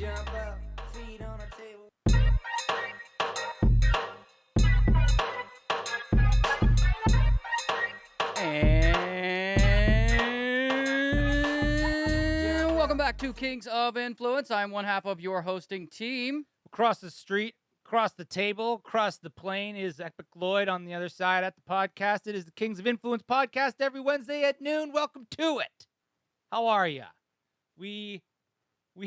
Jump up, feet on a table. And welcome back to Kings of Influence. I'm one half of your hosting team. Across the street, across the table, across the plane is Epic Lloyd on the other side at the podcast. It is the Kings of Influence podcast every Wednesday at noon. Welcome to it. How are you? We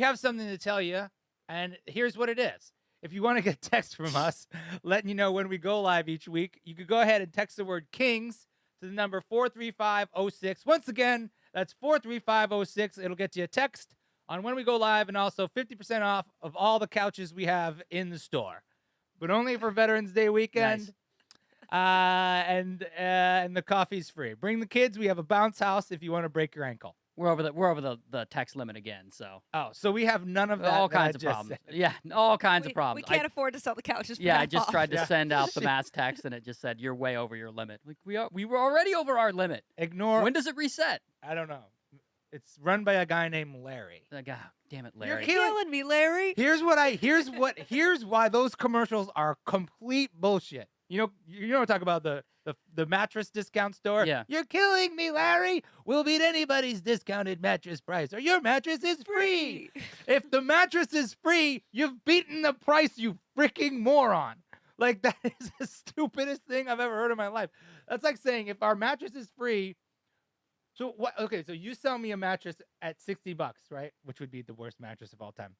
have something to tell you, and here's what it is. If you want to get a text from us letting you know when we go live each week, you could go ahead and text the word Kings to the number 43506. Once again, that's 43506. It'll get you a text on when we go live, and also 50% off of all the couches we have in the store, but only for Veterans Day weekend. Nice. And the coffee's free. Bring the kids. We have a bounce house if you want to break your ankle. We're over the text limit again, so So we have none of that. all kinds of problems. Said. Yeah, all kinds of We problems. can't afford to sell the couches. Yeah, I just tried to Yeah. send out the mass text, and it just said you're way over your limit. Like we were already over our limit. Ignore. When does it reset? I don't know. It's run by a guy named Larry. Like, ah, damn it, You're Larry. killing me, Larry. Here's why those commercials are complete bullshit. You know what I'm talking about, the mattress discount store? Yeah. You're killing me, Larry. We'll beat anybody's discounted mattress price, or your mattress is free. If the mattress is free, you've beaten the price, you freaking moron. Like, that is the stupidest thing I've ever heard in my life. That's like saying if our mattress is free. So what? Okay, so you sell me a mattress at $60, right? Which would be the worst mattress of all time.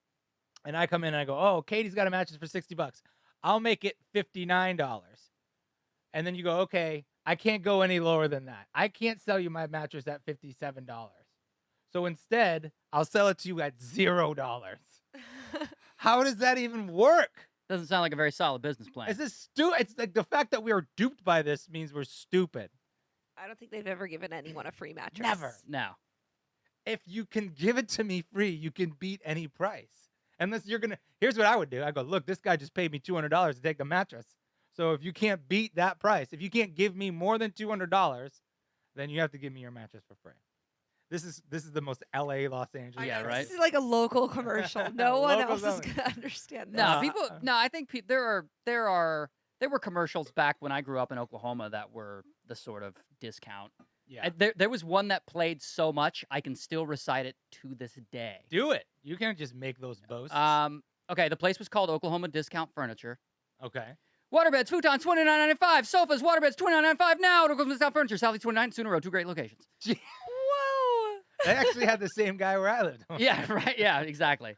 And I come in and I go, "Oh, Katie's got a mattress for $60. I'll make it $59." And then you go, "Okay, I can't go any lower than that. I can't sell you my mattress at $57. So instead, I'll sell it to you at $0." How does that even work? Doesn't sound like a very solid business plan. It's just It's like the fact that we are duped by this means we're stupid. I don't think they've ever given anyone a free mattress. Never. No. If you can give it to me free, you can beat any price. Unless you're gonna, here's what I would do. I go, "Look, this guy just paid me $200 to take the mattress. So if you can't beat that price, if you can't give me more than $200, then you have to give me your mattress for free." This is the most LA Los Angeles. Yeah, right. This is like a local commercial. No one Locals else is only. gonna understand this. No, I think there were commercials back when I grew up in Oklahoma that were the sort of discount. Yeah. There was one that played so much I can still recite it to this day. Do it. You can't just make those boasts. Okay, the place was called Oklahoma Discount Furniture. Okay. Waterbeds, futons, $29.95. Sofas, waterbeds, $29.95 now. Oklahoma Discount Furniture, Southeast 29, Sooner Road. 2 great locations. Whoa. They actually had the same guy where I lived. Yeah, right. Yeah, exactly.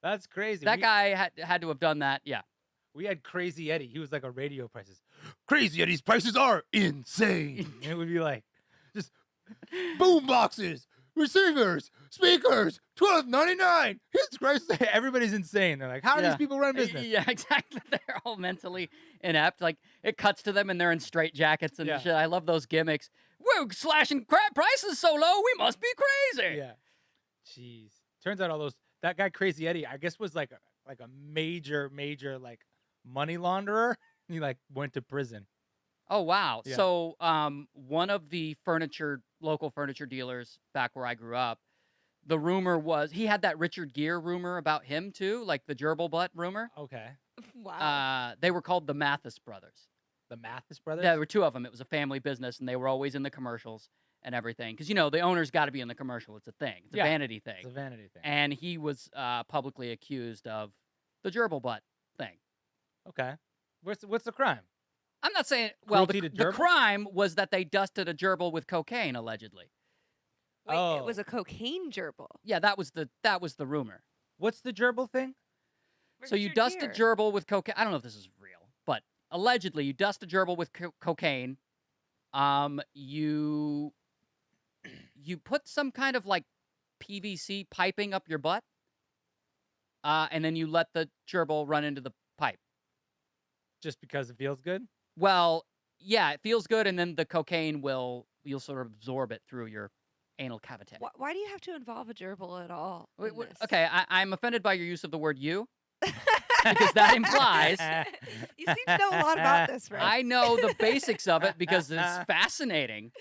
That's crazy. That guy had to have done that. Yeah. We had Crazy Eddie. He was like a radio prices. Crazy Eddie's prices are insane. And it would be like, just boom boxes, receivers, speakers, $12.99. His Christ, everybody's insane. They're like, how do these people run business? Yeah, exactly. They're all mentally inept. Like, it cuts to them and they're in straight jackets and shit. I love those gimmicks. We're slashing crap prices so low, we must be crazy. Yeah. Jeez. Turns out that guy Crazy Eddie, I guess, was like a major like money launderer. He like went to prison. Oh, wow. Yeah. So one of the local furniture dealers back where I grew up, the rumor was he had that Richard Gere rumor about him too, like the gerbil butt rumor. Okay. Wow. They were called the Mathis Brothers. The Mathis Brothers? Yeah, there were two of them. It was a family business, and they were always in the commercials and everything. Because, the owner's got to be in the commercial. It's a thing. It's a vanity thing. It's a vanity thing. And he was publicly accused of the gerbil butt thing. Okay. What's the crime? I'm not saying, well, Cruelty the to gerbils? crime was that they dusted a gerbil with cocaine, allegedly. Wait, Oh. it was a cocaine gerbil. Yeah, that was the rumor. What's the gerbil thing? So you Richard dust a Gere. gerbil with cocaine. I don't know if this is real, but allegedly you dust a gerbil with cocaine. You put some kind of like PVC piping up your butt, and then you let the gerbil run into the pipe. Just because it feels good? Well, yeah, it feels good, and then the cocaine you'll sort of absorb it through your anal cavity. Why do you have to involve a gerbil at all? in this? Okay, I'm offended by your use of the word "you" because that implies You seem to know a lot about this, right? I know the basics of it because it's fascinating,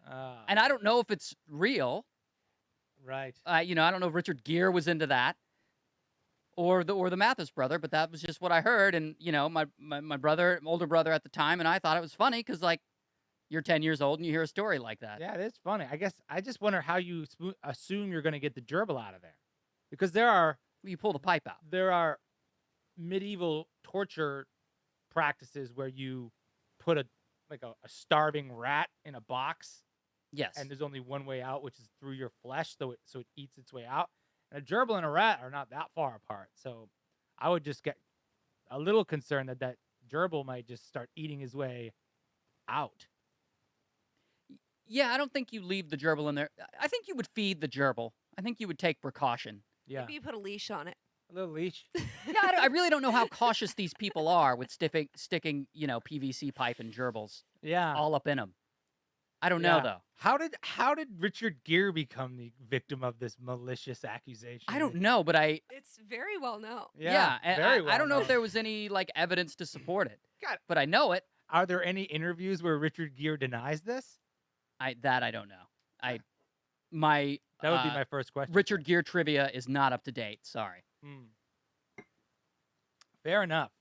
and I don't know if it's real. Right. I don't know if Richard Gere was into that. or the Mathis brother, but that was just what I heard. And my brother, older brother at the time, and I thought it was funny because like you're 10 years old and you hear a story like that. Yeah, it is funny. I guess I just wonder how you assume you're going to get the gerbil out of there, because there are You pull the pipe out. medieval torture practices where you put a starving rat in a box, Yes. and there's only one way out, which is through your flesh, so it eats its way out. And a gerbil and a rat are not that far apart, so I would just get a little concerned that gerbil might just start eating his way out. Yeah, I don't think you leave the gerbil in there. I think you would feed the gerbil. I think you would take precaution. Yeah, Maybe you put a leash on it. a little leash. Yeah, I really don't know how cautious these people are with sticking PVC pipe and gerbils Yeah. all up in them. I don't know Yeah. though. How did Richard Gere become the victim of this malicious accusation? I don't know, but It's very well known. and very I don't know well if there was any like evidence to support it. God. But I know it. Are there any interviews where Richard Gere denies this? I don't know. My That would be my first question. Richard Gere trivia is not up to date. Sorry. Fair enough.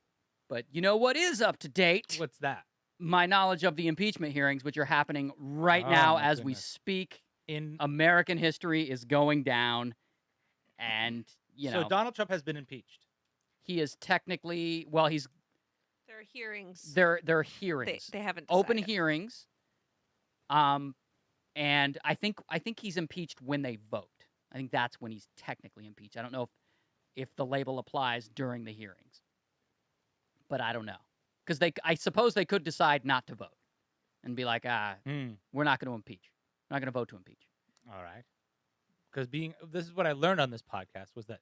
But you know what is up to date? What's that? My knowledge of the impeachment hearings, which are happening right Oh, now my as we goodness. speak. In American history is going down, and so Donald Trump has been impeached. he is technically he's There are hearings. they're hearings, They haven't open decided. hearings, and I think he's impeached when they vote. I think that's when he's technically impeached. I don't know if the label applies during the hearings, but I don't know because I suppose they could decide not to vote and be like, we're not going to impeach. We're not going to vote to impeach. All right. Because this is what I learned on this podcast was that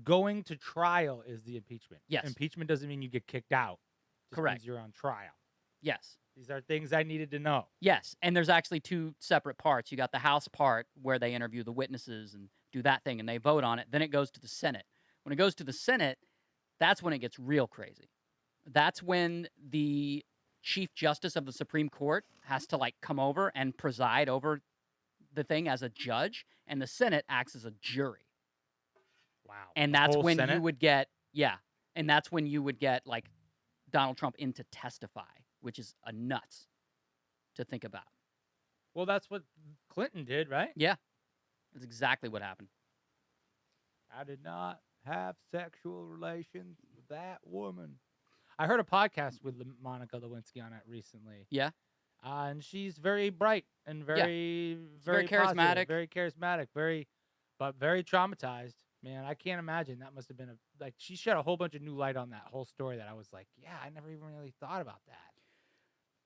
going to trial is the impeachment. Yes. Impeachment doesn't mean you get kicked out. It just Correct. means you're on trial. Yes. These are things I needed to know. Yes, and there's actually two separate parts. You got the House part where they interview the witnesses and do that thing, and they vote on it. Then it goes to the Senate. When it goes to the Senate, that's when it gets real crazy. That's when the Chief Justice of the Supreme Court has to come over and preside over the thing as a judge, and the Senate acts as a jury. Wow. And The that's whole when Senate? you would get and that's when you would get Donald Trump in to testify, which is a nuts to think about. Well, that's what Clinton did, right? Yeah. That's exactly what happened. I did not have sexual relations with that woman. I heard a podcast with Monica Lewinsky on it recently. Yeah. And she's very bright and very very positive, charismatic. very charismatic, but very traumatized. Man, I can't imagine. That must have been she shed a whole bunch of new light on that whole story that I was like, yeah, I never even really thought about that.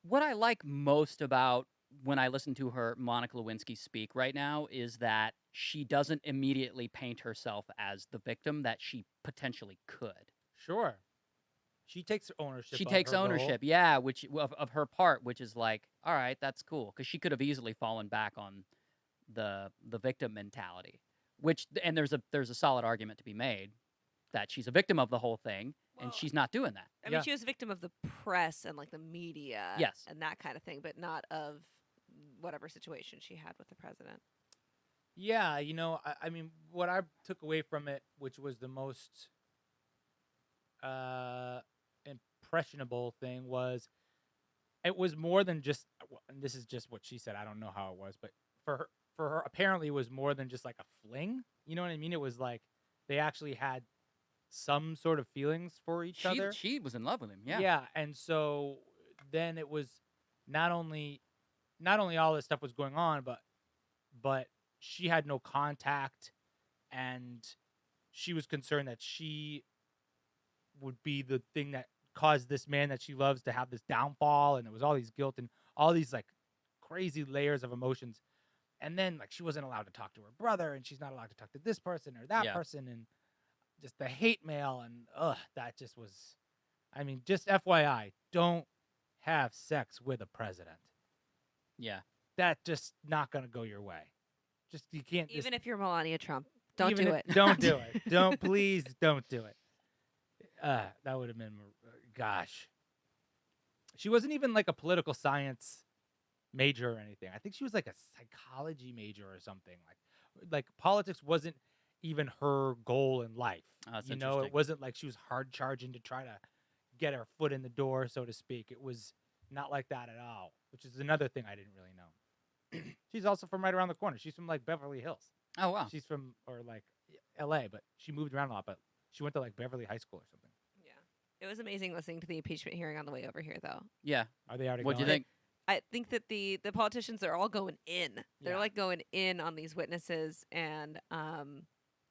What I like most about when I listen to her, Monica Lewinsky, speak right now is that she doesn't immediately paint herself as the victim that she potentially could. Sure. She takes ownership. She of takes her role. ownership, yeah, which of her part, which is all right, that's cool, because she could have easily fallen back on the victim mentality. And there's a solid argument to be made that she's a victim of the whole thing, and Well, she's not doing that. I mean, she was a victim of the press and the media, Yes. and that kind of thing, but not of whatever situation she had with the president. Yeah, I mean, what I took away from it, which was the most impressionable thing, was it was more than just. And this is just what she said. I don't know how it was, but for her, apparently, it was more than just a fling. You know what I mean? It was they actually had some sort of feelings for each other. She was in love with him, yeah. Yeah, and so then it was not only all this stuff was going on, but she had no contact, and she was concerned that she would be the thing that caused this man that she loves to have this downfall, and there was all these guilt and all these crazy layers of emotions. And then she wasn't allowed to talk to her brother, and she's not allowed to talk to this person or that person, and just the hate mail, and that just was. I mean, just FYI, don't have sex with a president. Yeah. That's just not gonna go your way. Just you can't. Even if you're Melania Trump, don't even do if- it. Don't do it. Please don't do it. That would have been, gosh. She wasn't even a political science major or anything. I think she was a psychology major or something. Like politics wasn't. even her goal in life. That's It interesting. wasn't like she was hard charging to try to get her foot in the door, so to speak. It was not like that at all, which is another thing I didn't really know. She's also from right around the corner. She's from like Beverly Hills. Oh wow. She's from or like L.A., but she moved around a lot. But she went to like Beverly High School or something. Yeah. It was amazing listening to the impeachment hearing on the way over here, though. Yeah. Are they already? What'd you going? think? I think that the politicians are all going in. They're Yeah. like going in on these witnesses, and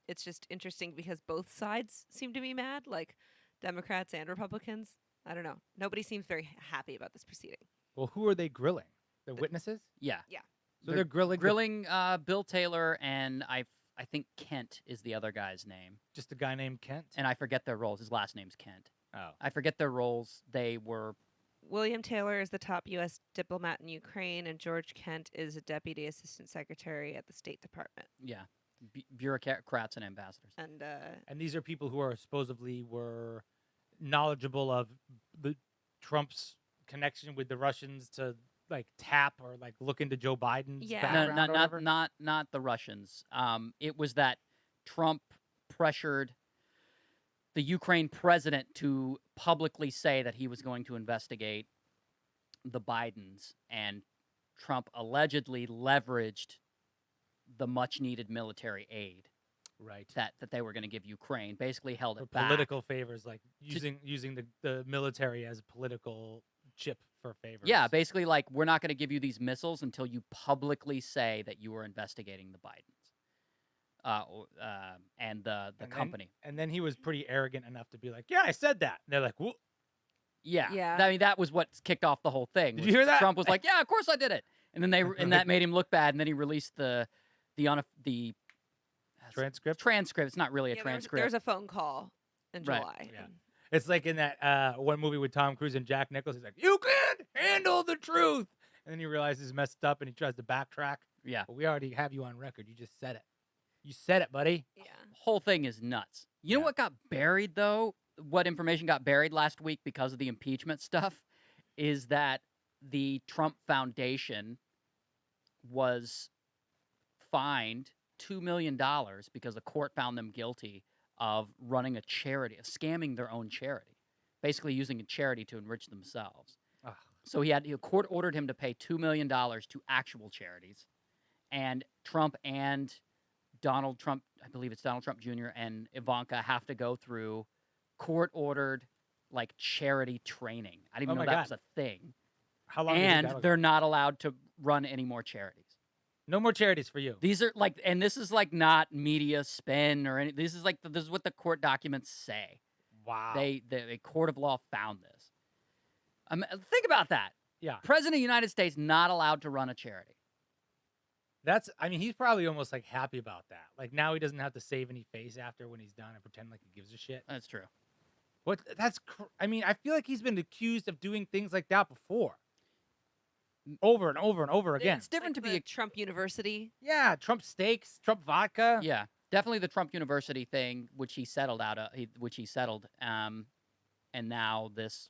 it's just interesting because both sides seem to be mad, like Democrats and Republicans. I don't know. Nobody seems very happy about this proceeding. Well, who are they grilling? The witnesses? Yeah. So they're grilling Bill Taylor and I think Kent is the other guy's name, just a guy named Kent. and I forget their roles. His last name's Kent. Oh, I forget their roles. They were William Taylor is the top U.S. diplomat in Ukraine, and George Kent is a deputy assistant secretary at the State Department. bureaucrats and ambassadors. and these are people who are supposedly were knowledgeable of the Trump's connection with the Russians to like tap or like look into Joe Biden's Yeah. No, background or whatever? not the Russians. It was that Trump pressured the Ukraine president to publicly say that he was going to investigate the Bidens, and Trump allegedly leveraged the much needed military aid Right. that they were going to give Ukraine, basically held Or it back. political favors, like using the military as a political chip for favors. Yeah, basically like, we're not going to give you these missiles until you publicly say that you were investigating the Bidens. And the And then- company. And then he was pretty arrogant enough to be like, "Yeah, I said that." And they're like, "Well, Yeah. Yeah. I mean, that was what kicked off the whole thing. Did was you hear that? Trump was like, "Yeah, of course I did it," and then that made him look bad. And then he released the transcript." transcript. It's not really a Yeah, transcript. There's a phone call in Right. July. Yeah. and- It's like in that one movie with Tom Cruise and Jack Nicholson. He's like, "You can't handle the truth," and then he realizes he's messed up and he tries to backtrack. Yeah. But we already have you on record. You just said it. You said it, buddy. Yeah. Whole thing is nuts. You know Yeah. what got buried though? What information got buried last week because of the impeachment stuff is that the Trump Foundation was fined $2 million because the court found them guilty of running a charity, of scamming their own charity, basically using a charity to enrich themselves. Ugh. So the court ordered him to pay $2 million to actual charities, and Trump and Donald Trump, I believe it's Donald Trump Jr. and Ivanka have to go through court-ordered like charity training. I didn't Oh even know my that God. was a thing. How long? do you think And that'll they're go? not allowed to run any more charities. No more charities for you. These are like, and this is like not media spin or any. This is like this is what the court documents say. Wow. The court of law found this. Think about that. Yeah. President of the United States not allowed to run a charity. I mean, he's probably almost like happy about that. Like now he doesn't have to save any face after when he's done and pretend like he gives a shit. That's true. What? I mean, I feel like he's been accused of doing things like that before. Over and over and over again. It's different Like to the be. Trump University. Yeah, Trump steaks, Trump vodka. Yeah, definitely the Trump University thing, which he settled out of, and now this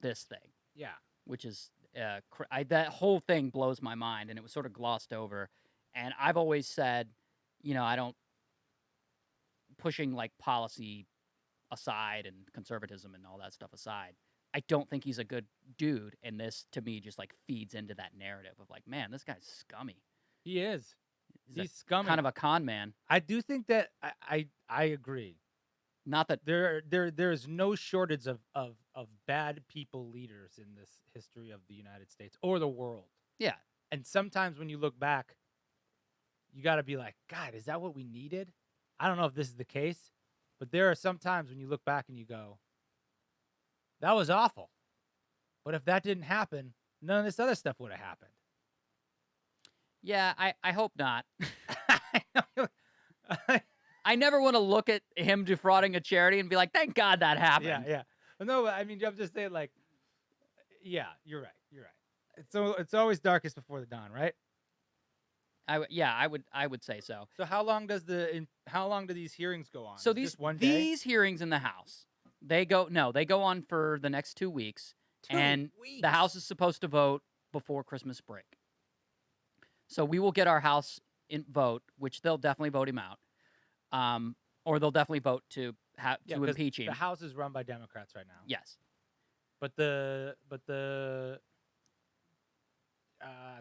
thing, Yeah. which is that whole thing blows my mind, and it was sort of glossed over. And I've always said, I don't pushing like policy aside and conservatism and all that stuff aside. I don't think he's a good dude, and this to me just like feeds into that narrative of like, man, this guy's scummy. He is. He's He's scummy. kind of a con man. I do think that I agree. Not that There's no shortage of bad people leaders in this history of the United States or the world. Yeah. And sometimes when you look back, you got to be like, God, is that what we needed? I don't know if this is the case, but there are some times when you look back and you go, that was awful. But if that didn't happen, none of this other stuff would have happened. Yeah, I hope not. yeah, I never want to look at him defrauding a charity and be like, thank God that happened. yeah. No, I mean, I'm just saying, like, yeah, you're right. You're right. It's always darkest before the dawn, right? I would say so. So how long do these hearings go on? So Is it these just one day? these hearings in the House, they go on for the next 2 weeks, and the House is supposed to vote before Christmas break. So we will get our House vote, which they'll definitely vote him out. or they'll definitely vote to Yeah, to 'cause impeach him. the House is run by Democrats right now. Yes, But the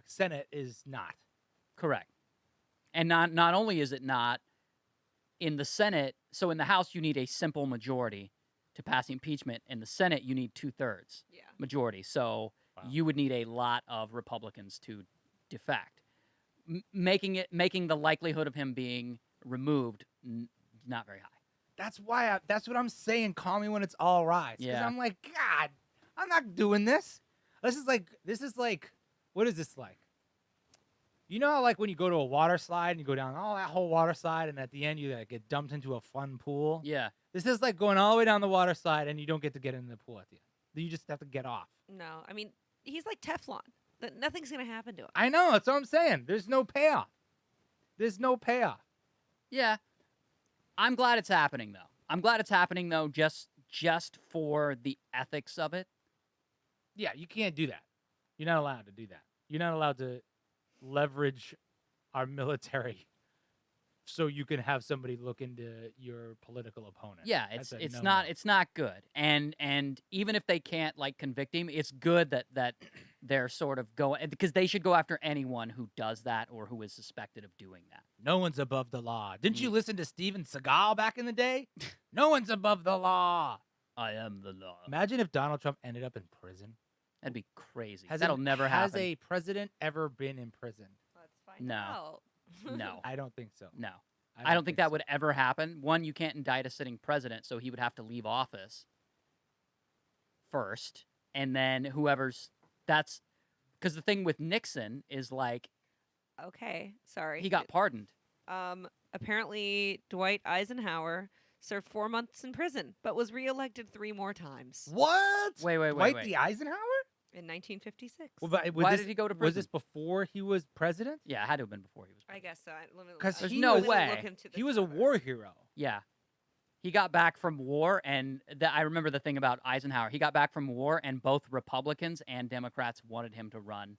Senate is not. correct. And not only is it not in the Senate, so in the House you need a simple majority to pass impeachment. In the Senate you need 2/3 Yeah. majority. So Wow. you would need a lot of Republicans to defect, making the likelihood of him being removed not very high. That's why. That's what I'm saying. Call me when it's all right. Because Yeah. I'm like, God, I'm not doing this. This is like, what is this like? You know how like when you go to a water slide and you go down all that whole water slide and at the end you like, get dumped into a fun pool? Yeah. This is like going all the way down the water slide and you don't get to get in the pool at the end. You just have to get off. No, I mean he's like Teflon. Nothing's gonna happen to him. I know. That's what I'm saying. There's no payoff. There's no payoff. Yeah. I'm glad it's happening though. I'm glad it's happening though just for the ethics of it. Yeah, you can't do that. You're not allowed to do that. You're not allowed to leverage our military so you can have somebody look into your political opponent. Yeah, That's a it's no-no. not good. And even if they can't like convict him, it's good that they're sort of going, because they should go after anyone who does that or who is suspected of doing that. No one's above the law. Didn't you Yeah. listen to Steven Seagal back in the day? No one's above the law. I am the law. Imagine if Donald Trump ended up in prison. That'd be crazy. Has That'll never Has happen. a president ever been in prison? Let's find No. out. No. I don't think so. No. I don't think that would ever happen. One, you can't indict a sitting president, so he would have to leave office first, and then that's because the thing with Nixon is like Okay, sorry. he got pardoned. Apparently Dwight Eisenhower served 4 months in prison, but was reelected 3 more times What? Wait, Dwight the Eisenhower? in 1956. Well, but Why did he go to prison? Was this before he was president? Yeah, it had to have been before he was. I guess so. Because There's he no was, way. He was a war hero. Yeah. He got back from war, and I remember the thing about Eisenhower. He got back from war, and both Republicans and Democrats wanted him to run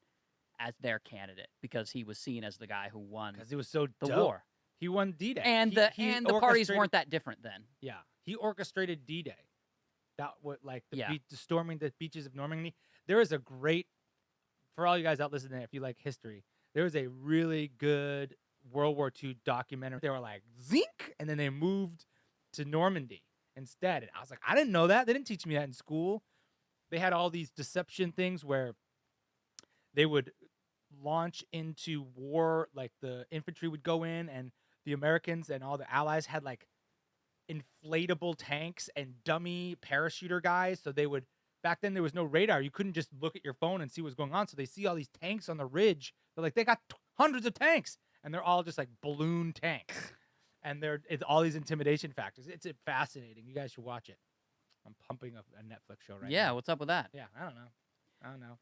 as their candidate because he was seen as the guy who won Because he was so the dope. war. He won D-Day. And He the parties orchestrated- weren't that different then. Yeah, he orchestrated D-Day. That what like the, Yeah. the storming the beaches of Normandy. There is a great, for all you guys out listening, if you like history, there was a really good World War II documentary. They were like Zink, and then they moved to Normandy instead. And I was like, I didn't know that. They didn't teach me that in school. They had all these deception things where they would launch into war, like the infantry would go in, and the Americans and all the allies had like inflatable tanks and dummy parachuter guys. So they would, back then there was no radar. You couldn't just look at your phone and see what's going on. So they see all these tanks on the ridge. They're like, they got hundreds of tanks, and they're all just like balloon tanks. And it's all these intimidation factors. It's fascinating. You guys should watch it. I'm pumping up a Netflix show right Yeah, now. what's up with that? Yeah, I don't know.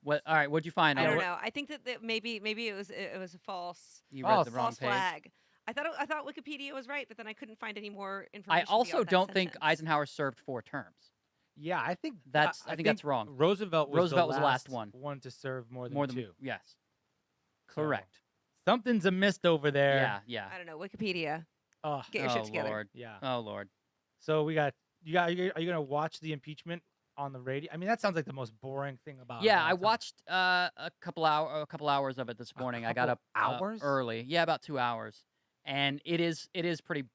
What? All right, what'd you find? I on don't it? know. I think that maybe it was a false You read the False. wrong false page. flag. I thought Wikipedia was right, but then I couldn't find any more I information. also beyond that don't think sentence. Eisenhower served 4 terms. Yeah, I think I think that's wrong. Roosevelt was Roosevelt was the last one. One to serve more than More than two. yes, So, correct. Something's amiss over there. Yeah, yeah. I don't know. Wikipedia. Oh, Get your oh shit together. Lord. yeah. Oh Lord. So are you gonna watch the impeachment on the radio? I mean, that sounds like the most boring thing about. Yeah, all I time. watched a couple hours of it this morning. I got up couple hours? early. Yeah, about 2 hours, and it is pretty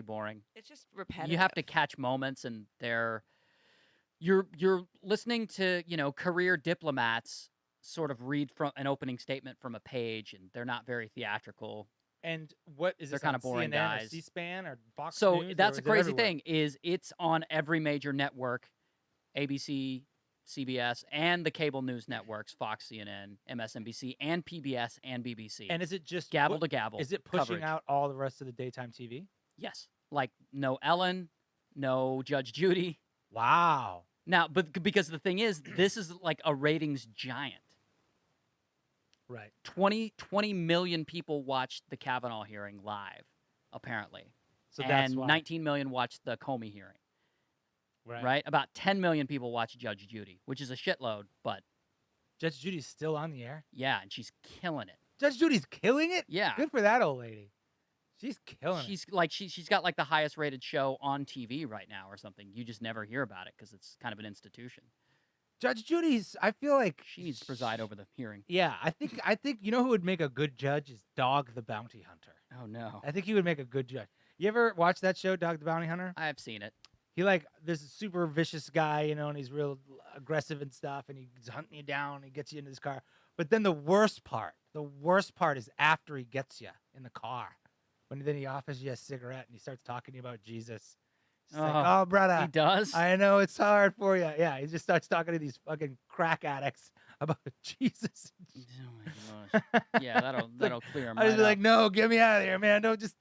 boring. It's just repetitive. You have to catch moments, and you're listening to career diplomats sort of read from an opening statement from a page, and they're not very theatrical. And what is They're this kinda on boring CNN or guys. C-SPAN or Fox So News? that's or a is it crazy everywhere? thing is it's on every major network, ABC, CBS, and the cable news networks, Fox, CNN, MSNBC, and PBS and BBC. And is it just gavel to gavel. Is it pushing coverage. out all the rest of the daytime TV? Yes. Like no Ellen, no Judge Judy. Wow. Now, but because the thing is, this is like a ratings giant. Right. 20 million people watched the Kavanaugh hearing live, apparently. So that's and why. 19 million watched the Comey hearing, Right. right? About 10 million people watched Judge Judy, which is a shitload, but Judge Judy's still on the air. yeah, and she's killing it. Judge Judy's killing it. Yeah. Good for that old lady. She's killing it. She's got like the highest rated show on TV right now or something. You just never hear about it because it's kind of an institution. Judge Judy's. I feel like She needs to preside over the hearing. Yeah, I think you know who would make a good judge is Dog the Bounty Hunter. Oh no, I think he would make a good judge. You ever watch that show, Dog the Bounty Hunter? I've seen it. He like this super vicious guy, you know, and he's real aggressive and stuff, and he's hunting you down. And he gets you into his car. But then the worst part is after he gets you in the car, when then he offers you a cigarette and he starts talking to you about Jesus. He's like, oh, brother, He does. I know it's hard for you. Yeah, he just starts talking to these fucking crack addicts about Jesus. Oh my gosh. Yeah, that'll clear him I was right up. like, no, get me out of here, man. Don't just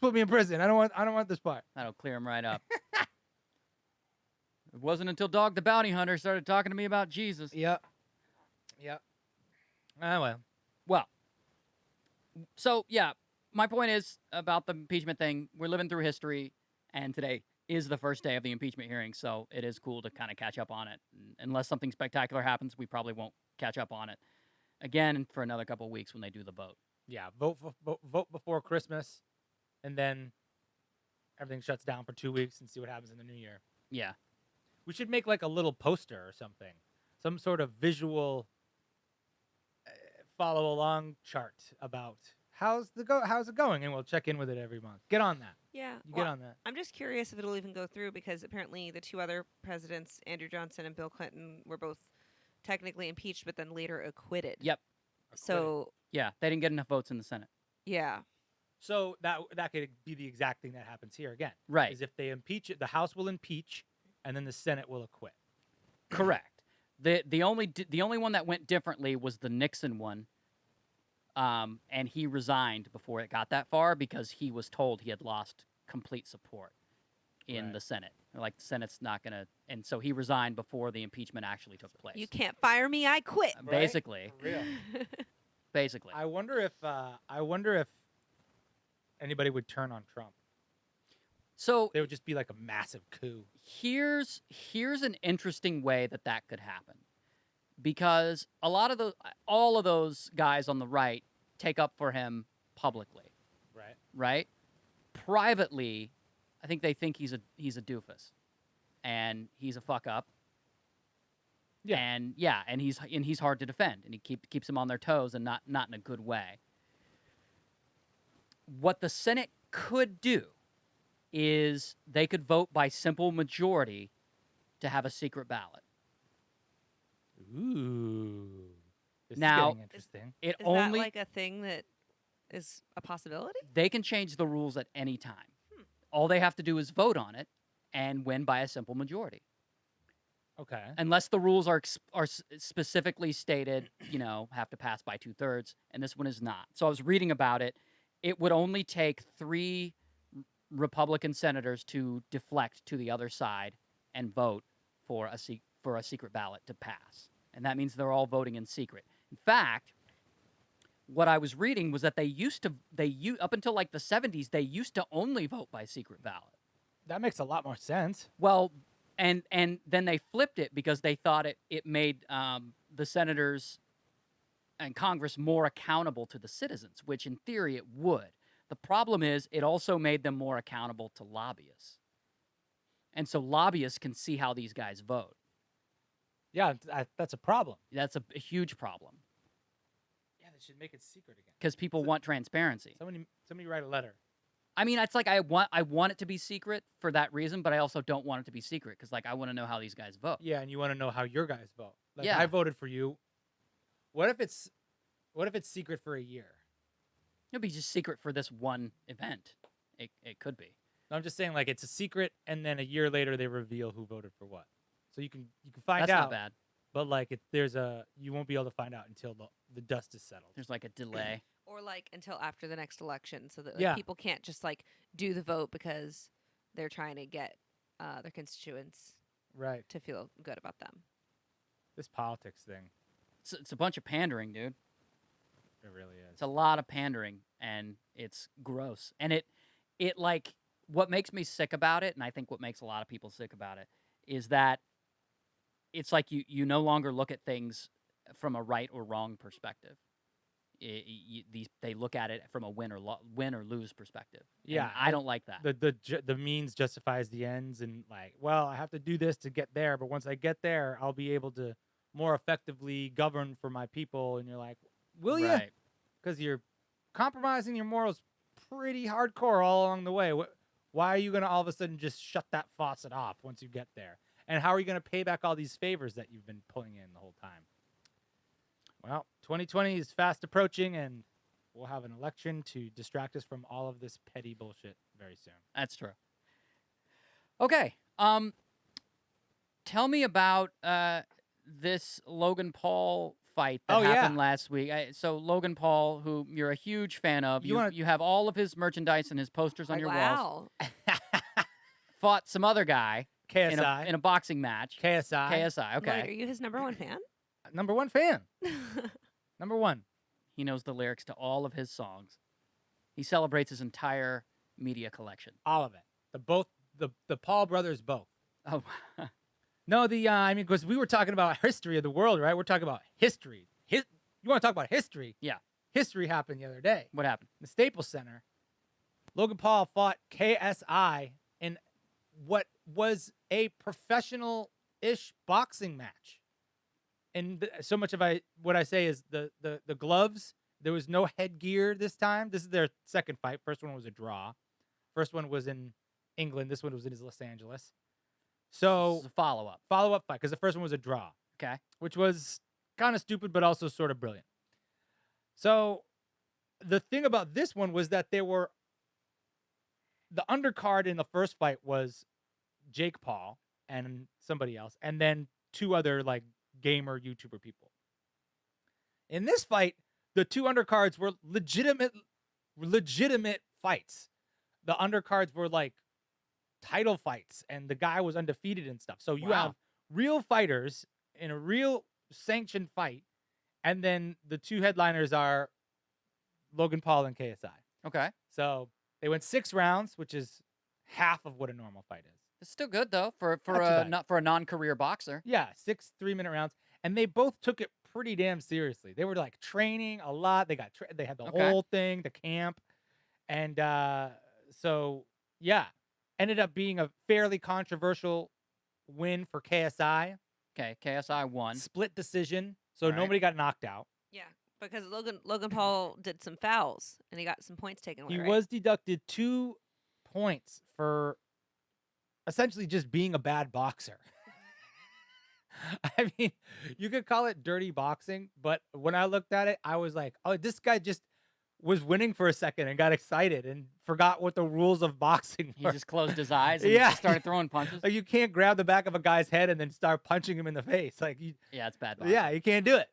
put me in prison. I don't want this part. That'll clear him right up. It wasn't until Dog the Bounty Hunter started talking to me about Jesus. Yep. Ah, well. So yeah, my point is about the impeachment thing. We're living through history, and today is the first day of the impeachment hearing, so it is cool to kind of catch up on it. Unless something spectacular happens, we probably won't catch up on it again for another couple of weeks when they do the vote. Yeah, vote before Christmas, and then everything shuts down for 2 weeks and see what happens in the new year. Yeah. We should make like a little poster or something, some sort of visual follow along chart about how's it going, and we'll check in with it every month. Get on that. Yeah. You get on that. I'm just curious if it'll even go through because apparently the two other presidents, Andrew Johnson and Bill Clinton, were both technically impeached but then later acquitted. Yep. So, Yeah, they didn't get enough votes in the Senate. yeah. So that could be the exact thing that happens here again. Right. Is if they impeach it, the House will impeach, and then the Senate will acquit. Correct. The only one that went differently was the Nixon one, and he resigned before it got that far because he was told he had lost complete support in Right. the Senate. Like the Senate's not gonna, and so he resigned before the impeachment actually took place. You can't fire me, I quit. Right? Basically, For real. basically. I wonder if anybody would turn on Trump. So They would just be like a massive coup. here's an interesting way that could happen, because all of those guys on the right take up for him publicly, Right. right? Privately, I think they think he's a doofus, and he's a fuck up. Yeah. And he's hard to defend, and he keeps them on their toes, and not in a good way. What the Senate could do is they could vote by simple majority to have a secret ballot. Ooh. This Now- is getting interesting. It Is only that like a thing that is a possibility? they can change the rules at any time. All they have to do is vote on it and win by a simple majority. Okay. Unless the rules are specifically stated, have to pass by 2/3, and this one is not. So I was reading about it. It would only take 3 Republican senators to deflect to the other side and vote for a secret ballot to pass, and that means they're all voting in secret. In fact, what I was reading was that up until like the 70s, they used to only vote by secret ballot. That makes a lot more sense. Well, and then they flipped it because they thought it made the senators and Congress more accountable to the citizens, which in theory it would. The problem is it also made them more accountable to lobbyists. And so lobbyists can see how these guys vote. Yeah, that's a problem. That's a huge problem Yeah, they should make it secret again. because people want transparency. Somebody write a letter. I mean, it's like I want it to be secret for that reason, but I also don't want it to be secret because I want to know how these guys vote. Yeah, and you want to know how your guys vote. Like, Yeah. I voted for you. What if it's secret for a year? It'll be just secret for this one event. It could be. No, I'm just saying, like, it's a secret, and then a year later they reveal who voted for what. So you can find That's out, not bad. but like you won't be able to find out until the dust is settled. There's like a delay. Or like until after the next election so that Yeah. people can't just like do the vote because they're trying to get their constituents Right. to feel good about them. This politics thing, It's a bunch of pandering, dude. it really is. It's a lot of pandering, and it's gross. And it like what makes me sick about it, and I think what makes a lot of people sick about it, is that it's like you no longer look at things from a right or wrong perspective. they look at it from a win or lose perspective. Yeah, And I don't like that. The means justifies the ends, and like, well, I have to do this to get there, but once I get there, I'll be able to more effectively govern for my people. And you're like, will you? Right. Because you're compromising your morals pretty hardcore all along the way. Why are you going to all of a sudden just shut that faucet off once you get there? And how are you going to pay back all these favors that you've been pulling in the whole time? Well, 2020 is fast approaching, and we'll have an election to distract us from all of this petty bullshit very soon. That's true. Okay. Tell me about this Logan Paul fight that happened last week. So Logan Paul, who you're a huge fan of, you have all of his merchandise and his posters on your walls. Fought some other guy KSI in a boxing match. KSI. Okay. Lloyd, are you his #1 fan? Number one fan. Number one. He knows the lyrics to all of his songs. He celebrates his entire media collection. All of it. The Paul brothers both. Oh. No, I mean, because we were talking about history of the world, right? We're talking about history. You want to talk about history? Yeah. History happened the other day. What happened? The Staples Center. Logan Paul fought KSI in what was a professional-ish boxing match. And so much of what I say is the gloves. There was no headgear this time. This is their second fight. First one was a draw. First one was in England. This one was in Los Angeles. So This is a follow-up. Follow-up fight, because the first one was a draw. Okay. Which was kind of stupid, but also sort of brilliant. So the thing about this one was that the undercard in the first fight was Jake Paul and somebody else, and then two other like gamer YouTuber people. In this fight, the two undercards were legitimate fights. The undercards were like title fights, and the guy was undefeated and stuff. So you have real fighters in a real sanctioned fight, and then the two headliners are Logan Paul and KSI. Okay. So they went 6 rounds, which is half of what a normal fight is. It's still good though for a non-career boxer. Yeah, 6 3-minute rounds, and they both took it pretty damn seriously. They were like training a lot. They had the whole thing, the camp, and so yeah, ended up being a fairly controversial win for KSI. Okay, KSI won. Split decision, so nobody got knocked out. Yeah, because Logan Paul did some fouls and he got some points taken away. He was deducted 2 points for essentially just being a bad boxer. I mean, you could call it dirty boxing, but when I looked at it, I was like, oh, this guy just was winning for a second and got excited and forgot what the rules of boxing were. He just closed his eyes and just started throwing punches. Like, you can't grab the back of a guy's head and then start punching him in the face. Like, yeah, it's bad boxing. Yeah, you can't do it.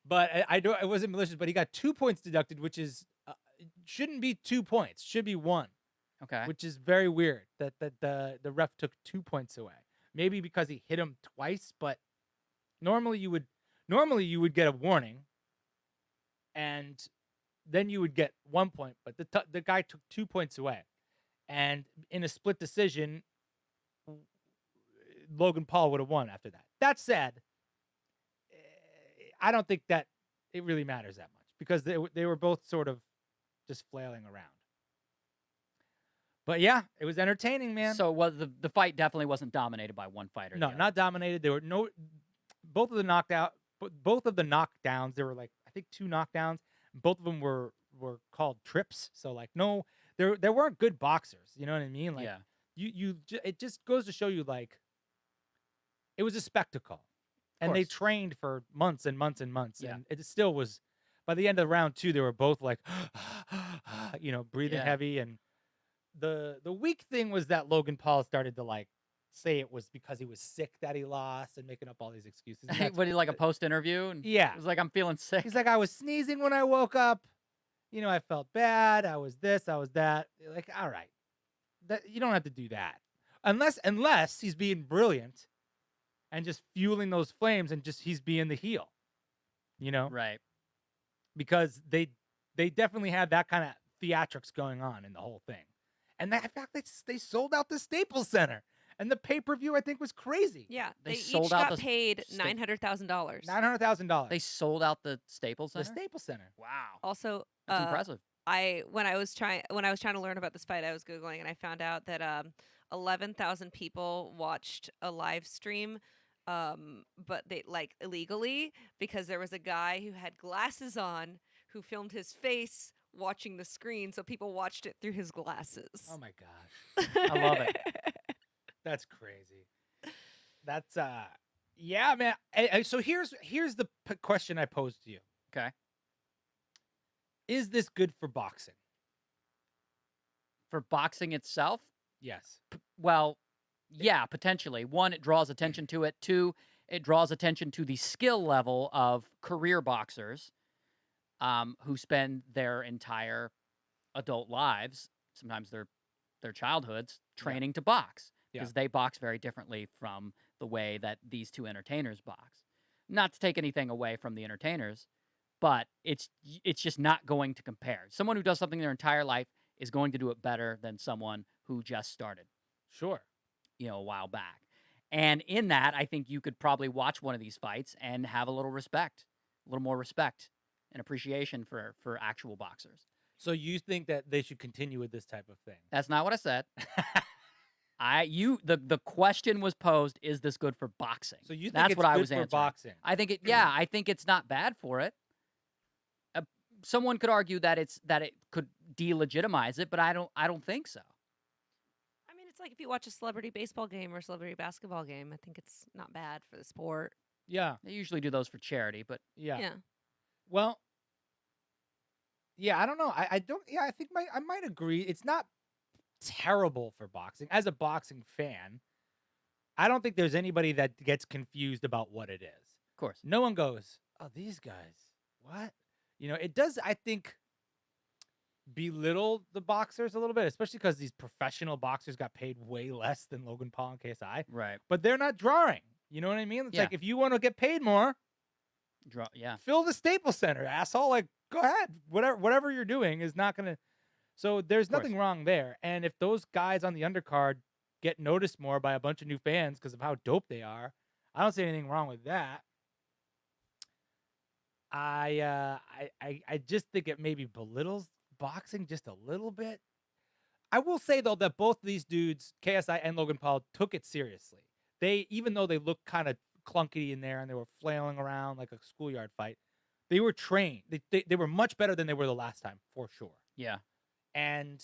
But it wasn't malicious, but he got 2 points deducted, which is shouldn't be 2 points, should be 1. Okay. Which is very weird that the ref took 2 points away. Maybe because he hit him twice, but normally you would get a warning, and then you would get 1 point. But the guy took 2 points away, and in a split decision, Logan Paul would have won after that. That said, I don't think that it really matters that much because they were both sort of just flailing around. But yeah, it was entertaining, man. So the fight definitely wasn't dominated by one fighter. No, not dominated. There were both of the knockdowns. There were like I think 2 knockdowns. Both of them were called trips. So like no, there weren't good boxers. You know what I mean? Like it just goes to show you like it was a spectacle, and they trained for months and months and months, and it still was. By the end of round 2, they were both like, breathing heavy. And the weak thing was that Logan Paul started to like say it was because he was sick that he lost and making up all these excuses. What, like a post interview? And it was like, I'm feeling sick. He's like, I was sneezing when I woke up. I felt bad. I was this, I was that. Like, all right, you don't have to do that unless he's being brilliant and just fueling those flames and just he's being the heel. Right. Because they definitely had that kind of theatrics going on in the whole thing. And in fact, they sold out the Staples Center. And the pay-per-view, I think, was crazy. Yeah, They they sold each out got the paid sta- $900,000. $900,000. They sold out the Staples The Center. Staples Center. Wow, Also, that's impressive. when I was trying to learn about this fight, I was googling and I found out that 11,000 people watched a live stream, but they like illegally because there was a guy who had glasses on who filmed his face watching the screen, so people watched it through his glasses. Oh my gosh, I love it. that's crazy. That's yeah, man. So here's the question I posed to you. Okay. Is this good for boxing? For boxing itself, Yes. well, yeah, potentially. One, it draws attention to it. Two, it draws attention to the skill level of career boxers who spend their entire adult lives, sometimes their childhoods, training to box Yeah. because they box very differently from the way that these two entertainers box. Not to take anything away from the entertainers, but it's just not going to compare. Someone who does something their entire life is going to do it better than someone who just started, Sure. a while back. And in that, I think you could probably watch one of these fights and have a little more respect and appreciation for actual boxers. So you think that they should continue with this type of thing? That's not what I said. The question was posed, is this good for boxing? So you think That's it's what I good was for answering. boxing? I think I think it's not bad for it. Someone could argue that it could delegitimize it, but I don't think so. I mean, it's like if you watch a celebrity baseball game or a celebrity basketball game, I think it's not bad for the sport. Yeah. They usually do those for charity, but Yeah. Yeah. Well, yeah, I don't know. I don't. Yeah, I think I might agree. It's not terrible for boxing. As a boxing fan, I don't think there's anybody that gets confused about what it is. of course. No one goes, "Oh, these guys, what?" It does. I think belittle the boxers a little bit, especially because these professional boxers got paid way less than Logan Paul and KSI, Right. but they're not drawing. You know what I mean? It's Yeah. like if you want to get paid more, Yeah. fill the Staples Center, asshole. Like, go ahead. Whatever you're doing is not gonna. So there's Of course. nothing wrong there. And if those guys on the undercard get noticed more by a bunch of new fans because of how dope they are, I don't see anything wrong with that. I just think it maybe belittles boxing just a little bit. I will say though that both of these dudes, KSI and Logan Paul, took it seriously. Even though they looked kind of clunky in there and they were flailing around like a schoolyard fight, they were trained. They were much better than they were the last time, for sure. Yeah. And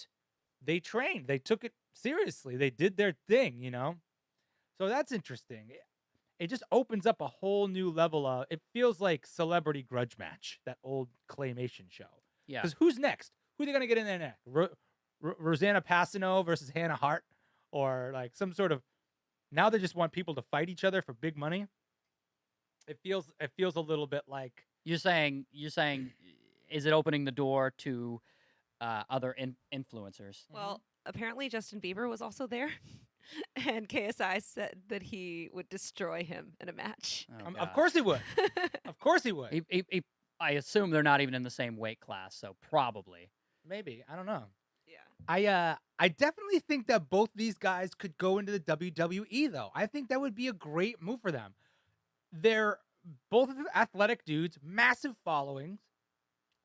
they trained. They took it seriously. They did their thing, So that's interesting. It just opens up a whole new level of. It feels like Celebrity Grudge Match, that old claymation show. Yeah. Because who's next? Who are they gonna get in there next? Rosanna Passano versus Hannah Hart, or like some sort of. Now they just want people to fight each other for big money. It feels a little bit like. You're saying is it opening the door to other influencers? Well, apparently Justin Bieber was also there, and KSI said that he would destroy him in a match. Oh, Of course he would. Of course he would. I assume they're not even in the same weight class, so probably. Maybe. I don't know. Yeah. I definitely think that both these guys could go into the WWE though. I think that would be a great move for them. They're both athletic dudes, massive followings.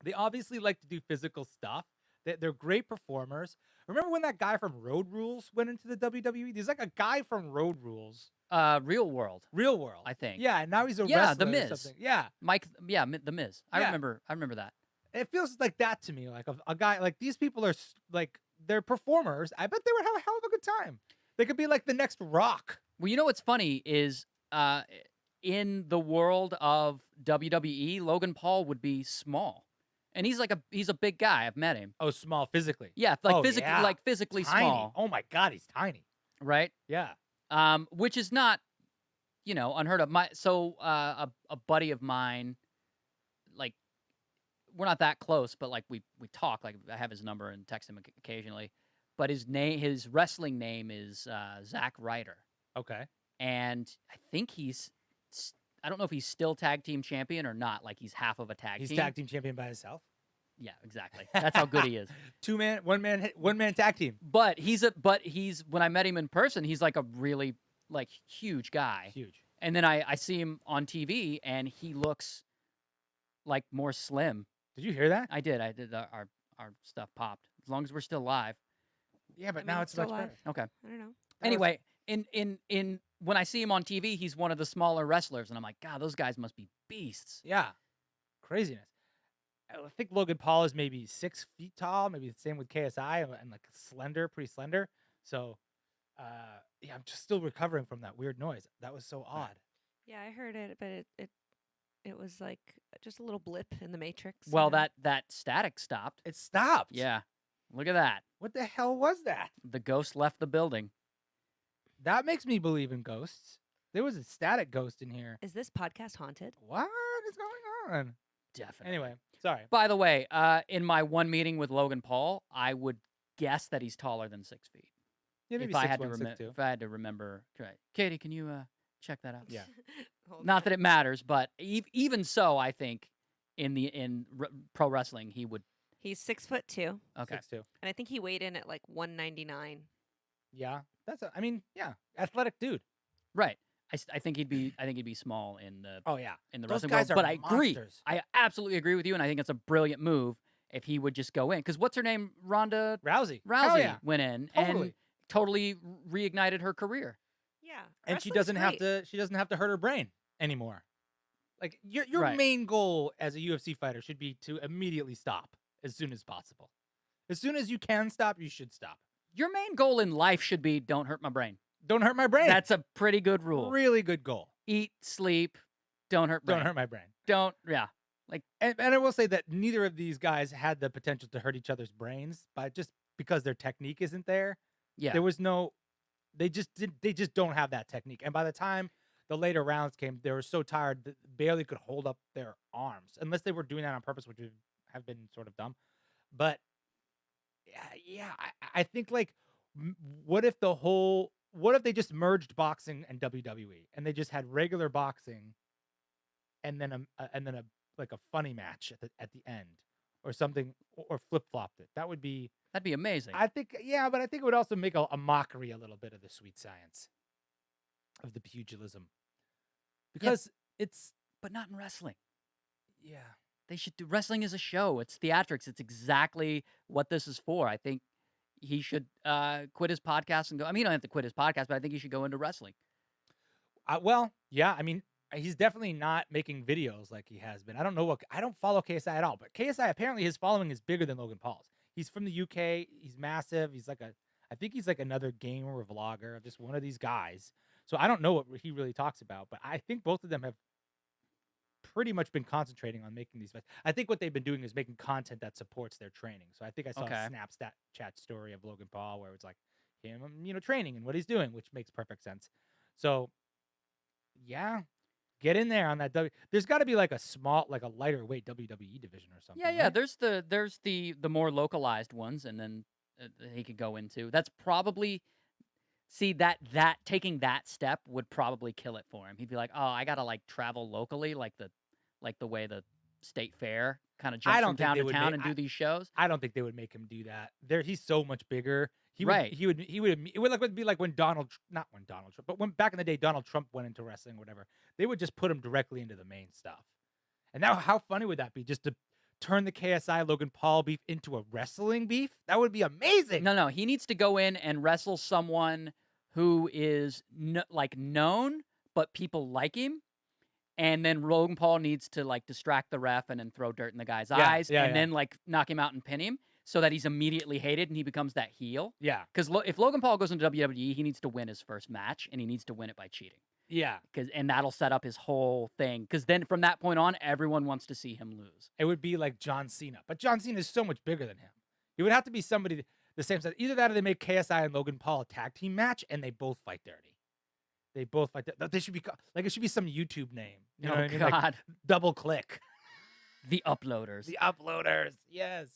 They obviously like to do physical stuff. They're great performers. Remember when that guy from Road Rules went into the WWE? There's like a guy from Road Rules. Real World, I think. Yeah, and now he's a Yeah, wrestler The or Miz. something. Yeah. The Miz. I Yeah. remember that. It feels like that to me. Like a guy, like these people are like, they're performers. I bet they would have a hell of a good time. They could be like the next Rock. Well, you know what's funny is in the world of WWE, Logan Paul would be small, and he's a big guy. I've met him. Oh, small physically. Yeah, like Oh, physically, yeah. like physically Tiny. small, Oh my God, he's tiny. right? Yeah. Which is not, unheard of. A buddy of mine, like, we're not that close, but like we talk. Like I have his number and text him occasionally. But his wrestling name is Zack Ryder, Okay. and I think I don't know if he's still tag team champion or not. Like he's half of a tag He's team. tag team champion by himself. Yeah, exactly. That's how good he is. one man tag team. But he's when I met him in person, he's like a really like huge guy. Huge. And then I see him on TV and he looks like more slim. Did you hear that? I did. Our stuff popped. As long as we're still live. Yeah, but I now mean, it's still much live. better. Okay. I don't know. That was- Anyway, in when I see him on TV, he's one of the smaller wrestlers, and I'm like, God, those guys must be beasts. Yeah, craziness. I think Logan Paul is maybe 6 feet tall, maybe the same with KSI, and like slender, pretty slender. So, yeah, I'm just still recovering from that weird noise. That was so odd. Yeah, I heard it, but it was like just a little blip in the matrix. Well, that static stopped. It stopped. Yeah, look at that. What the hell was that? The ghost left the building. That makes me believe in ghosts. There was a static ghost in here. Is this podcast haunted? What is going on? Definitely. Anyway, sorry. By the way, in my one meeting with Logan Paul, I would guess that he's taller than 6 feet. Yeah, maybe If I had 6'1", to 6'2". if I had to remember, right. Katie, can you check that out? Yeah. Hold Not on. that it matters, but even so, I think in pro wrestling he would. He's 6'2", Okay. 6'2". and I think he weighed in at like 199. Yeah, I mean, yeah, athletic dude. Right. I think he'd be small in the Oh yeah, in the those wrestling guys world. are But I agree. monsters. I absolutely agree with you, and I think it's a brilliant move if he would just go in. Because what's her name? Ronda Rousey. Hell Rousey yeah. went in and Totally. totally reignited her career. Yeah, And she wrestling's doesn't have great. to. She doesn't have to hurt her brain anymore. Like your Right. main goal as a UFC fighter should be to immediately stop as soon as possible. As soon as you can stop, you should stop. Your main goal in life should be don't hurt my brain. Don't hurt my brain. That's a pretty good rule. really good goal. Eat, sleep, don't hurt brain. Don't hurt my brain. Yeah. And I will say that neither of these guys had the potential to hurt each other's brains, but just because their technique isn't there, Yeah. there was no. They just don't have that technique. And by the time the later rounds came, they were so tired that barely could hold up their arms, unless they were doing that on purpose, which would have been sort of dumb. But yeah, I think like, what if they just merged boxing and WWE, and they just had regular boxing, and then a like a funny match at the end, or something, or flip flopped it. That'd be amazing. I think, yeah, but I think it would also make a mockery a little bit of the sweet science of the pugilism, because it's but not in wrestling. yeah. They should do wrestling as a show. It's theatrics. It's exactly what this is for. I think he should quit his podcast and go. I mean, you don't have to quit his podcast, but I think he should go into wrestling. Well, yeah. I mean, he's definitely not making videos like he has been. I don't follow KSI at all, but KSI apparently his following is bigger than Logan Paul's. He's from the UK. He's massive. I think he's like another gamer or vlogger, just one of these guys. So I don't know what he really talks about, but I think both of them have pretty much been concentrating on making these fights. I think what they've been doing is making content that supports their training. So I think I saw Okay. a Snapchat story of Logan Paul where it's like him, training and what he's doing, which makes perfect sense. So yeah, get in there on that. There's got to be like a lighter weight WWE division or something. Yeah. right? There's the more localized ones, and then he could go into. That's probably that taking that step would probably kill it for him. He'd be like, oh, I gotta like travel locally, like the way the state fair kind of I jumps don't from think town they to would town make- and do these shows. I don't think they would make him do that. He's so much bigger. Right. It would be like when not when Donald Trump, but when back in the day Donald Trump went into wrestling or whatever. They would just put him directly into the main stuff. And now, how funny would that be? Just to turn the KSI Logan Paul beef into a wrestling beef? That would be amazing. No, he needs to go in and wrestle someone who is known, but people like him. And then Logan Paul needs to like distract the ref and then throw dirt in the guy's eyes, and then like knock him out and pin him, so that he's immediately hated and he becomes that heel. Yeah. Because if Logan Paul goes into WWE, he needs to win his first match, and he needs to win it by cheating. Yeah. And that'll set up his whole thing. Because then from that point on, everyone wants to see him lose. It would be like John Cena, but John Cena is so much bigger than him. It would have to be somebody the same size. Either that or they make KSI and Logan Paul a tag team match, and they both fight dirty. They both fight. They should be like, it should be some YouTube name. You know what I mean? God, Like, double click. the uploaders. The uploaders. Yes.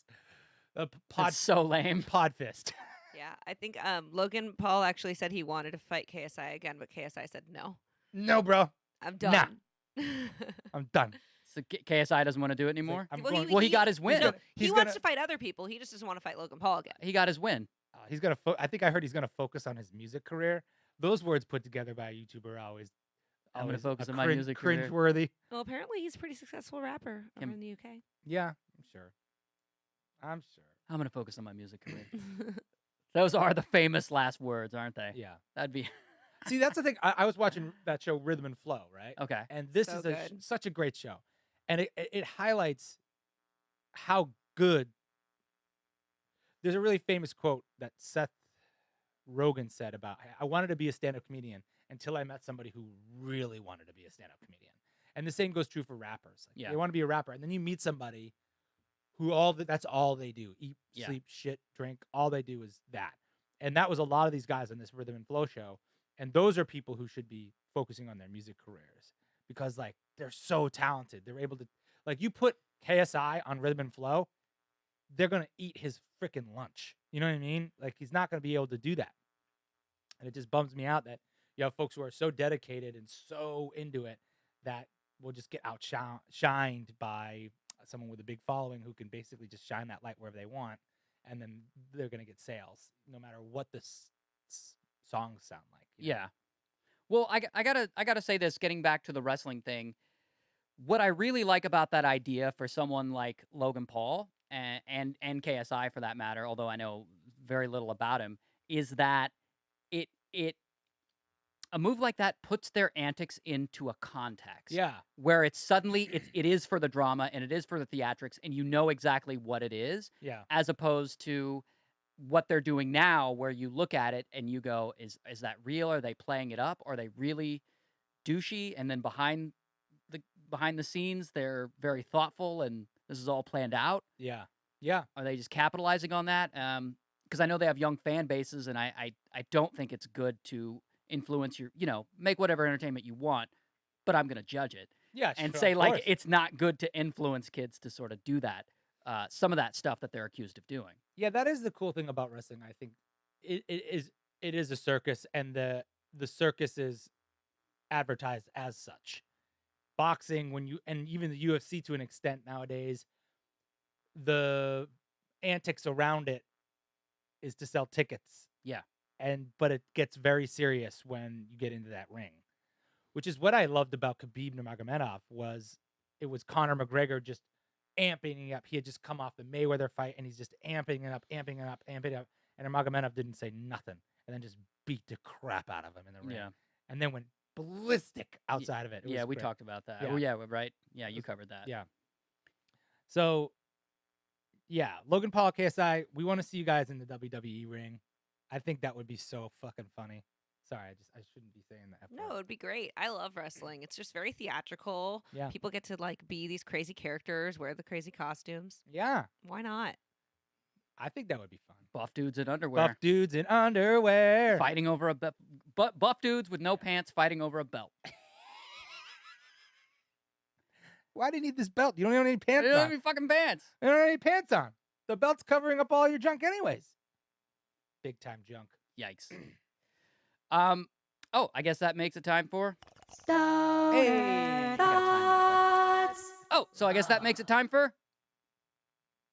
That's so lame. Podfist. Yeah, I think Logan Paul actually said he wanted to fight KSI again, but KSI said no. No, bro. I'm Nah. done. I'm done. So KSI doesn't want to do it He's like, anymore. I'm Well, going- Well, he got his win. No, he's he gonna- wants to fight other people. He just doesn't want to fight Logan Paul again. He got his win. he's gonna. I think I heard he's gonna focus on his music career. Those words put together by a YouTuber are always. I'm gonna always focus a on my music career. Cringe-worthy. Well, apparently he's a pretty successful rapper over Him- in the UK. Yeah, I'm sure. I'm sure. I'm gonna focus on my music career. Those are the famous last words, aren't they? Yeah. That'd be See, that's the thing. I was watching that show Rhythm and Flow, right? okay. And this So is good. such a great show, and it highlights how good. There's a really famous quote that Seth Rogen said about, I wanted to be a stand-up comedian until I met somebody who really wanted to be a stand-up comedian. And the same goes true for rappers. Like, Yeah. they want to be a rapper, and then you meet somebody who that's all they do: eat, Yeah. sleep, shit, drink. All they do is that. And that was a lot of these guys on this Rhythm and Flow show. And those are people who should be focusing on their music careers because, like, they're so talented. They're able to, like, you put KSI on Rhythm and Flow, they're gonna eat his freaking lunch. You know what I mean? Like, he's not gonna be able to do that. And it just bums me out that you have folks who are so dedicated and so into it that will just get outshined by someone with a big following who can basically just shine that light wherever they want, and then they're gonna get sales no matter what the songs sound like. you know? Yeah. Well, I gotta say this. Getting back to the wrestling thing, what I really like about that idea for someone like Logan Paul and KSI for that matter, although I know very little about him, is that it a move like that puts their antics into a context. Yeah. Where it's suddenly it is for the drama and it is for the theatrics and you know exactly what it is, Yeah. as opposed to what they're doing now where you look at it and you go, is that real? Are they playing it up? Are they really douchey? And then behind the scenes they're very thoughtful and this is all planned out. Yeah. Yeah. Are they just capitalizing on that? Because I know they have young fan bases, and I don't think it's good to influence your, make whatever entertainment you want, but I'm going to judge it Yeah. and sure, say, of like, course. it's not good to influence kids to sort of do that. Some of that stuff that they're accused of doing. Yeah, that is the cool thing about wrestling. I think it is a circus, and the circus is advertised as such. Boxing, and even the UFC to an extent nowadays, the antics around it is to sell tickets. Yeah. But it gets very serious when you get into that ring, which is what I loved about Khabib Nurmagomedov was it was Conor McGregor just amping it up. He had just come off the Mayweather fight, and he's just amping it up. And Nurmagomedov didn't say nothing, and then just beat the crap out of him in the ring. Yeah. And then went ballistic outside of it. It Yeah, was we great. talked about that. Yeah. Oh, yeah, right. Yeah, you covered that. Yeah. So, yeah, Logan Paul, KSI, we want to see you guys in the WWE ring. I think that would be so fucking funny. Sorry, I shouldn't be saying that. No, it would be great. I love wrestling. It's just very theatrical. Yeah. People get to like be these crazy characters, wear the crazy costumes. Yeah, Why not? I think that would be fun. Buff dudes in underwear. Buff dudes in underwear. Fighting over a belt. Buff dudes with no pants fighting over a belt. Why do you need this belt? You don't even have any pants They don't have on. any fucking pants. You don't have any pants on. The belt's covering up all your junk anyways. Big time junk. Yikes. Oh, I guess that makes it time for. Hey, I gotta time this, right? Oh, so I guess that makes it time for.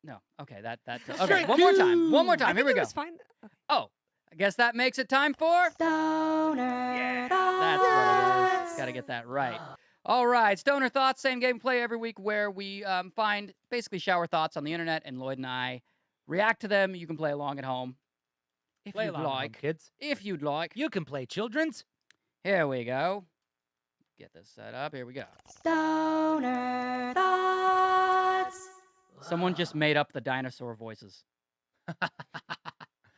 No, okay, that's okay. Strike One more time. two. One more I time. Here think we it go. was fine. Okay. Oh, I guess that makes it time for. Stoner That's what it is. Got to get that right. All right, Stoner Thoughts, same gameplay every week where we find basically shower thoughts on the internet, and Lloyd and I react to them. You can play along at home if Play you'd along at home, like. kids. If you'd like. You can play children's. Here we go. Get this set up. Here we go. Stoner Thoughts. Someone just made up the dinosaur voices.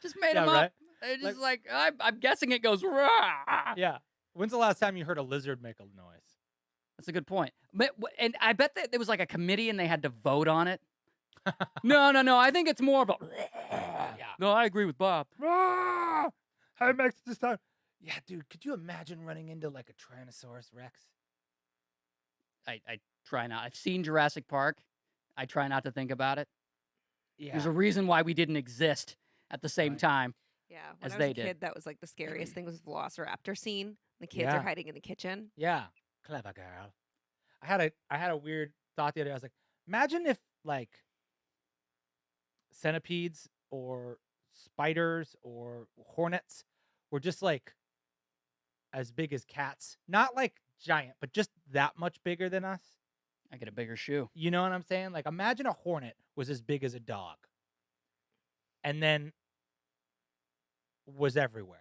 Just made Yeah, them right? up. It's just like I'm guessing it goes rah. Yeah. When's the last time you heard a lizard make a noise? That's a good point. And I bet that there was like a committee and they had to vote on it. No. I think it's more of a. Yeah. No, I agree with Bob. Ah! How it makes it this time? Yeah, dude. Could you imagine running into like a Tyrannosaurus Rex? I try not. I've seen Jurassic Park. I try not to think about it. Yeah. There's a reason why we didn't exist at the same Right. time. Yeah, As when I was a they did. kid, that was like the scariest thing was the Velociraptor scene. The kids Yeah. are hiding in the kitchen. Yeah. Clever girl. I had a weird thought the other day. I was like, imagine if like centipedes or spiders or hornets were just like as big as cats, not like giant, but just that much bigger than us. I get a bigger shoe. You know what I'm saying? Like, imagine a hornet was as big as a dog, and then was everywhere.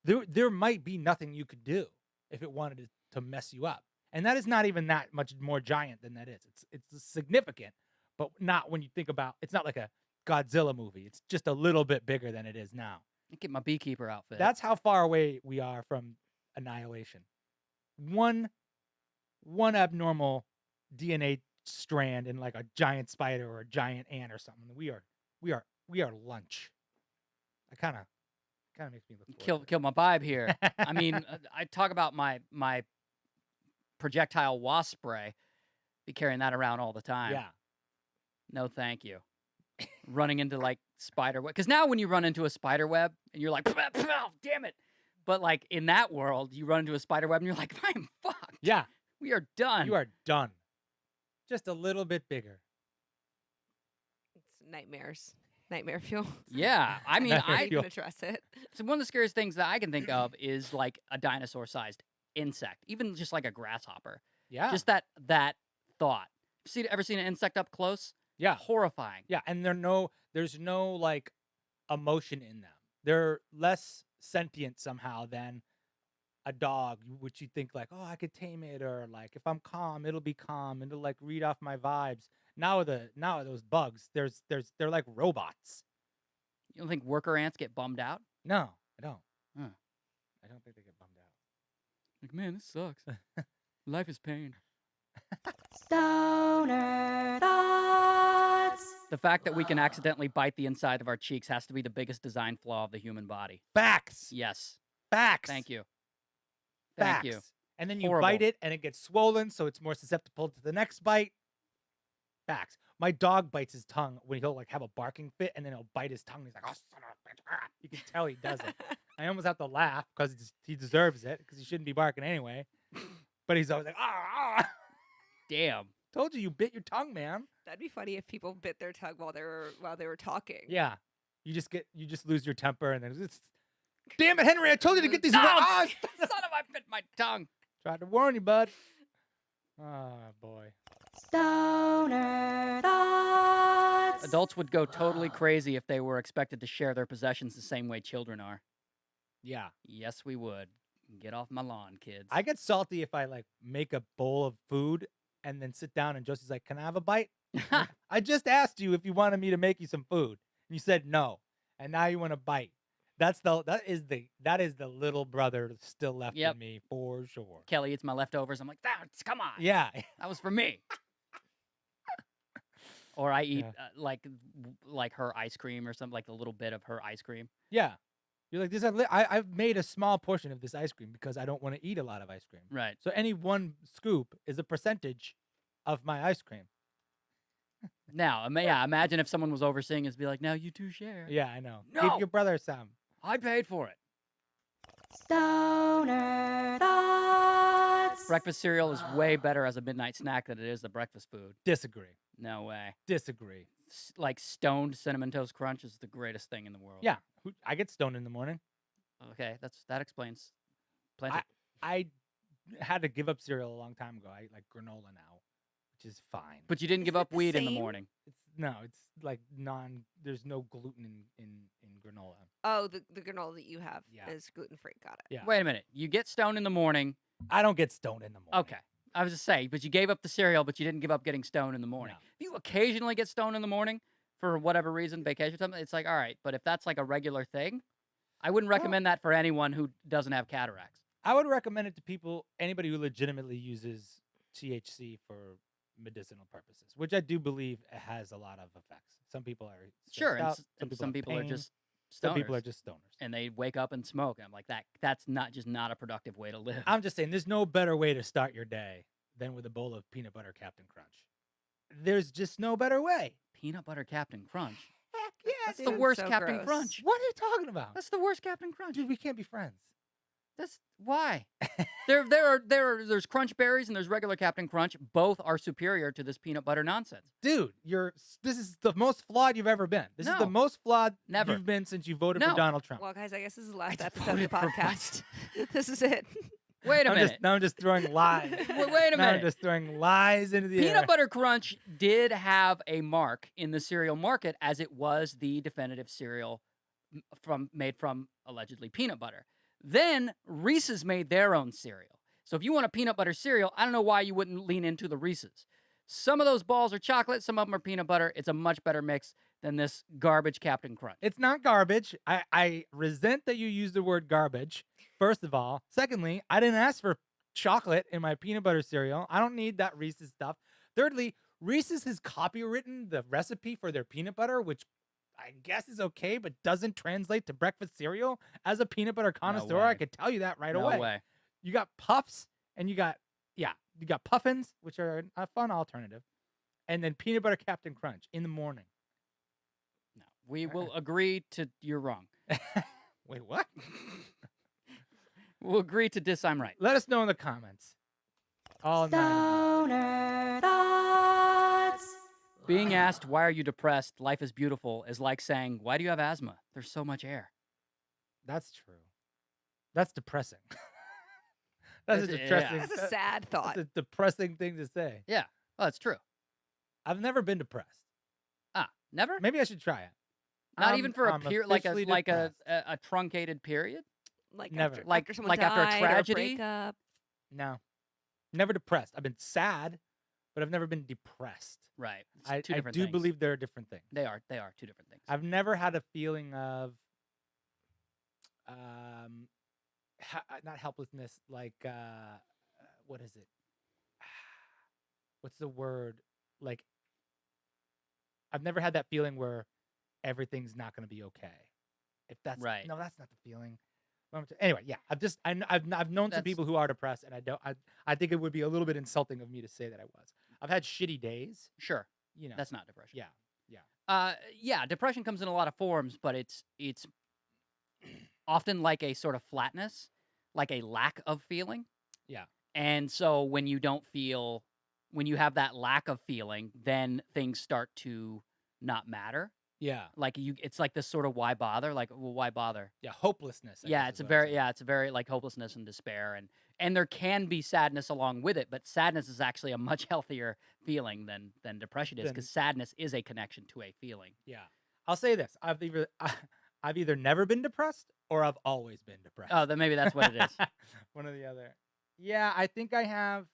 There might be nothing you could do if it wanted to mess you up, and that is not even that much more giant than that is. It's significant, but not when you think about. It's not like a Godzilla movie. It's just a little bit bigger than it is now. I get my beekeeper outfit. That's how far away we are from annihilation. One abnormal DNA strand in like a giant spider or a giant ant or something. We are lunch. I kind of makes me look forward to kill my vibe here. I mean, I talk about my projectile wasp spray. Be carrying that around all the it. time. Yeah. No, thank you. Running into like spider web, because now when you run into a spider web and you're like, damn it. But like in that world, you run into a spider web and you're like, I'm fucked. Yeah. We are done. You are done. Just a little bit bigger. It's nightmares. Nightmare fuel. Yeah. I mean, Nightmare I You can address it. so one of the scariest things that I can think of is like a dinosaur-sized insect, even just like a grasshopper. Yeah. Just that thought. Ever seen an insect up close? yeah. Horrifying. Yeah. And there's no like emotion in them. They're less sentient somehow than a dog, which you think like, oh, I could tame it, or like if I'm calm, it'll be calm, it'll like read off my vibes. Now those bugs, they're like robots. You don't think worker ants get bummed out? No, I don't. Huh. I don't think they get bummed out. Like, man, this sucks. Life is pain. Stoner thoughts. The fact that we can accidentally bite the inside of our cheeks has to be the biggest design flaw of the human body. Facts. Yes. Facts. Thank you. Facts. Thank you. And then you Horrible. bite it and it gets swollen, so it's more susceptible to the next bite. Facts. My dog bites his tongue when he'll like have a barking fit, and then he'll bite his tongue. He's like, "Oh, son of a bitch!" Ah. You can tell he does it. I almost have to laugh because he deserves it because he shouldn't be barking anyway. But he's always like, "Ah, ah." Damn. Told you bit your tongue, man. That'd be funny if people bit their tongue while they were talking. Yeah. You just lose your temper, and then it's, damn it, Henry! I told you to get these. No, Ah, son of I bit my tongue. tried to warn you, bud. Oh boy. Stoner thoughts. Adults would go totally crazy if they were expected to share their possessions the same way children are. Yeah. Yes, we would. Get off my lawn, kids. I get salty if I like make a bowl of food and then sit down and Josie's like, "Can I have a bite?" I just asked you if you wanted me to make you some food, and you said no, and now you want a bite. That is the little brother still left Yep. in me for sure. Kelly eats my leftovers. I'm like, come on. Yeah. That was for me. Or I eat Yeah. like her ice cream or something, like a little bit of her ice cream. Yeah. You're like this. I've made a small portion of this ice cream because I don't want to eat a lot of ice cream. Right. So any one scoop is a percentage of my ice cream. Now, imagine if someone was overseeing us, be like, now you two share. Yeah, I know. No. Give your brother some. I paid for it. Stoner thoughts. Breakfast cereal is way better as a midnight snack than it is the breakfast food. Disagree. No way. Disagree. Like stoned Cinnamon Toast Crunch is the greatest thing in the world. Yeah. I get stoned in the morning. Okay, that explains plenty. I had to give up cereal a long time ago. I like granola now, which is fine. But you didn't give Isn't it up the weed in the same? morning. It's like there's no gluten in granola. Oh, the granola that you have Yeah. is gluten free. Got it. Yeah. Wait a minute. You get stoned in the morning. I don't get stoned in the morning. Okay. I was just saying, but you gave up the cereal, but you didn't give up getting stoned in the morning. No. If you occasionally get stoned in the morning for whatever reason, vacation time, it's like, all right. But if that's like a regular thing, I wouldn't recommend that for anyone who doesn't have cataracts. I would recommend it to anybody who legitimately uses THC for medicinal purposes, which I do believe it has a lot of effects. Some people are Sure. stressed And, out, and some have people are pain, just stoners. some people are just stoners. And they wake up and smoke. And I'm like, that's not a productive way to live. I'm just saying, there's no better way to start your day than with a bowl of peanut butter Captain Crunch. There's just no better way. Peanut butter Captain Crunch. Heck yeah, That's the dude. Dude, worst so Captain gross. Crunch. What are you talking about? That's the worst Captain Crunch. Dude, we can't be friends. That's why. There's Crunch Berries and there's regular Captain Crunch. Both are superior to this peanut butter nonsense. Dude, this is the most flawed you've ever been. This is the No. most flawed Never. you've been since you voted No. for Donald Trump. Well, guys, I guess this is the I last just episode of the voted for podcast. This is it. Wait a minute. Now I'm just throwing lies. Wait a Now I'm minute. just throwing lies into the air. Peanut Butter Crunch did have a mark in the cereal market as it was the definitive cereal made from allegedly peanut butter. Then Reese's made their own cereal. So if you want a peanut butter cereal, I don't know why you wouldn't lean into the Reese's. Some of those balls are chocolate, some of them are peanut butter. It's a much better mix than this garbage Captain Crunch. It's not garbage. I resent that you use the word garbage, first of all. Secondly, I didn't ask for chocolate in my peanut butter cereal. I don't need that Reese's stuff. Thirdly, Reese's has copywritten the recipe for their peanut butter, which I guess is okay, but doesn't translate to breakfast cereal. As a peanut butter connoisseur, way. I could tell you that right No away. way. You got Puffs and you got Puffins, which are a fun alternative, and then peanut butter Captain Crunch in the morning. No. We will agree to you're wrong. Wait, what? We'll agree to I'm right. Let us know in the comments. All nine. Stoner Thoughts. Being asked, why are you depressed? Life is beautiful is like saying, why do you have asthma? There's so much air. That's true. That's depressing. That's a That's- yeah. depressing. That's a sad thought. That's a depressing thing to say. Yeah. Oh, that's true. I've never been depressed. Never? Maybe I should try it. Not even for a I'm period, like officially a depressed. a truncated period. Like Never. after, Like- after someone like after a died or tragedy? breakup. No, never depressed. I've been sad, but I've never been depressed. Right. It's I two different do things. believe there are different things. They are two different things. I've never had a feeling of not helplessness, like what is it? What's the word? Like I've never had that feeling where everything's not going to be okay. If that's Right. no, that's not the feeling. Anyway, yeah, I've known some That's- people who are depressed, and I think it would be a little bit insulting of me to say that I was. I've had shitty days, Sure. you know. That's not depression. yeah. Yeah, depression comes in a lot of forms, but it's often like a sort of flatness, like a lack of feeling. Yeah. And so when you have that lack of feeling, then things start to not matter. Yeah. Like it's like this sort of why bother? Like, well, why bother? Yeah, hopelessness. I Yeah, guess it's is a what I very said. it's a very like hopelessness and despair and there can be sadness along with it, but sadness is actually a much healthier feeling than depression is Than- because sadness is a connection to a feeling. Yeah. I'll say this: I've either never been depressed or I've always been depressed. Oh, then maybe that's what it is. One or the other. Yeah, I think I have.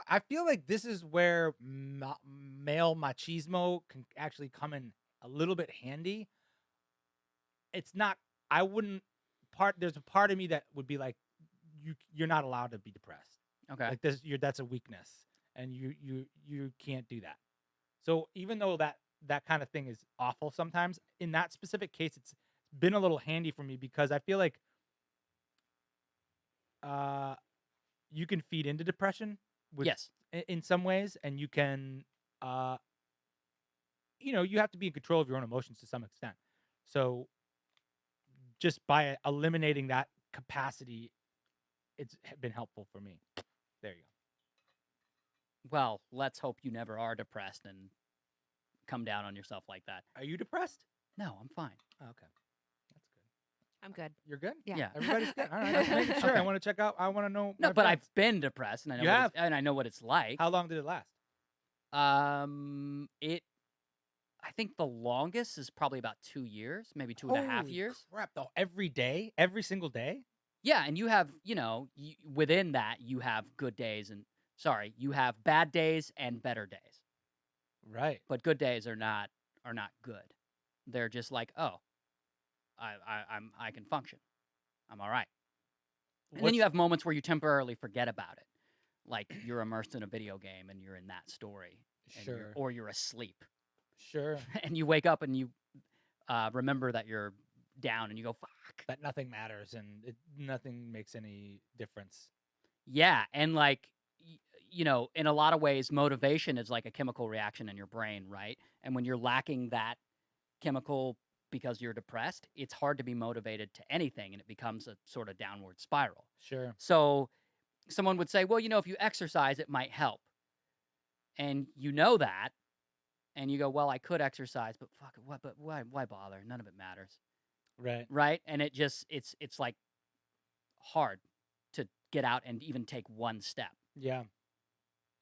I feel like this is where male machismo can actually come in a little bit handy. It's not. I wouldn't. There's a part of me that would be like, you're not allowed to be depressed. Okay. Like that's a weakness, and you can't do that. So even though that kind of thing is awful sometimes, in that specific case, it's been a little handy for me because I feel like you can feed into depression Yes. in some ways, and you can you have to be in control of your own emotions to some extent. So just by eliminating that capacity, it's been helpful for me. There you go. Well, let's hope you never are depressed and come down on yourself like that. Are you depressed? No, I'm fine. Okay, that's good. I'm good. You're good. Yeah. Yeah. Everybody's good. All right, let's make sure. I Okay. want to check out. I want to know. No, my but friends. I've been depressed and I know You and I know what it's like. How long did it last? I think the longest is probably about 2 years, maybe 2.5 Holy years. Crap! Though every day, every single day. Yeah, and you have, within that, you have good days you have bad days and better days. Right. But good days are not good. They're just like, oh, I can function. I'm all right. And then you have moments where you temporarily forget about it. Like you're immersed in a video game and you're in that story. And Sure. or you're asleep. Sure. And you wake up and you remember that you're down and you go, fuck. That nothing matters and nothing makes any difference. Yeah. And like, in a lot of ways, motivation is like a chemical reaction in your brain, right? And when you're lacking that chemical because you're depressed, it's hard to be motivated to anything, and it becomes a sort of downward spiral. Sure. So someone would say, well, if you exercise, it might help. And you know that, and you go, well, I could exercise, but fuck it, what? But why bother? None of it matters, Right. right? And it just it's like hard to get out and even take one step Yeah.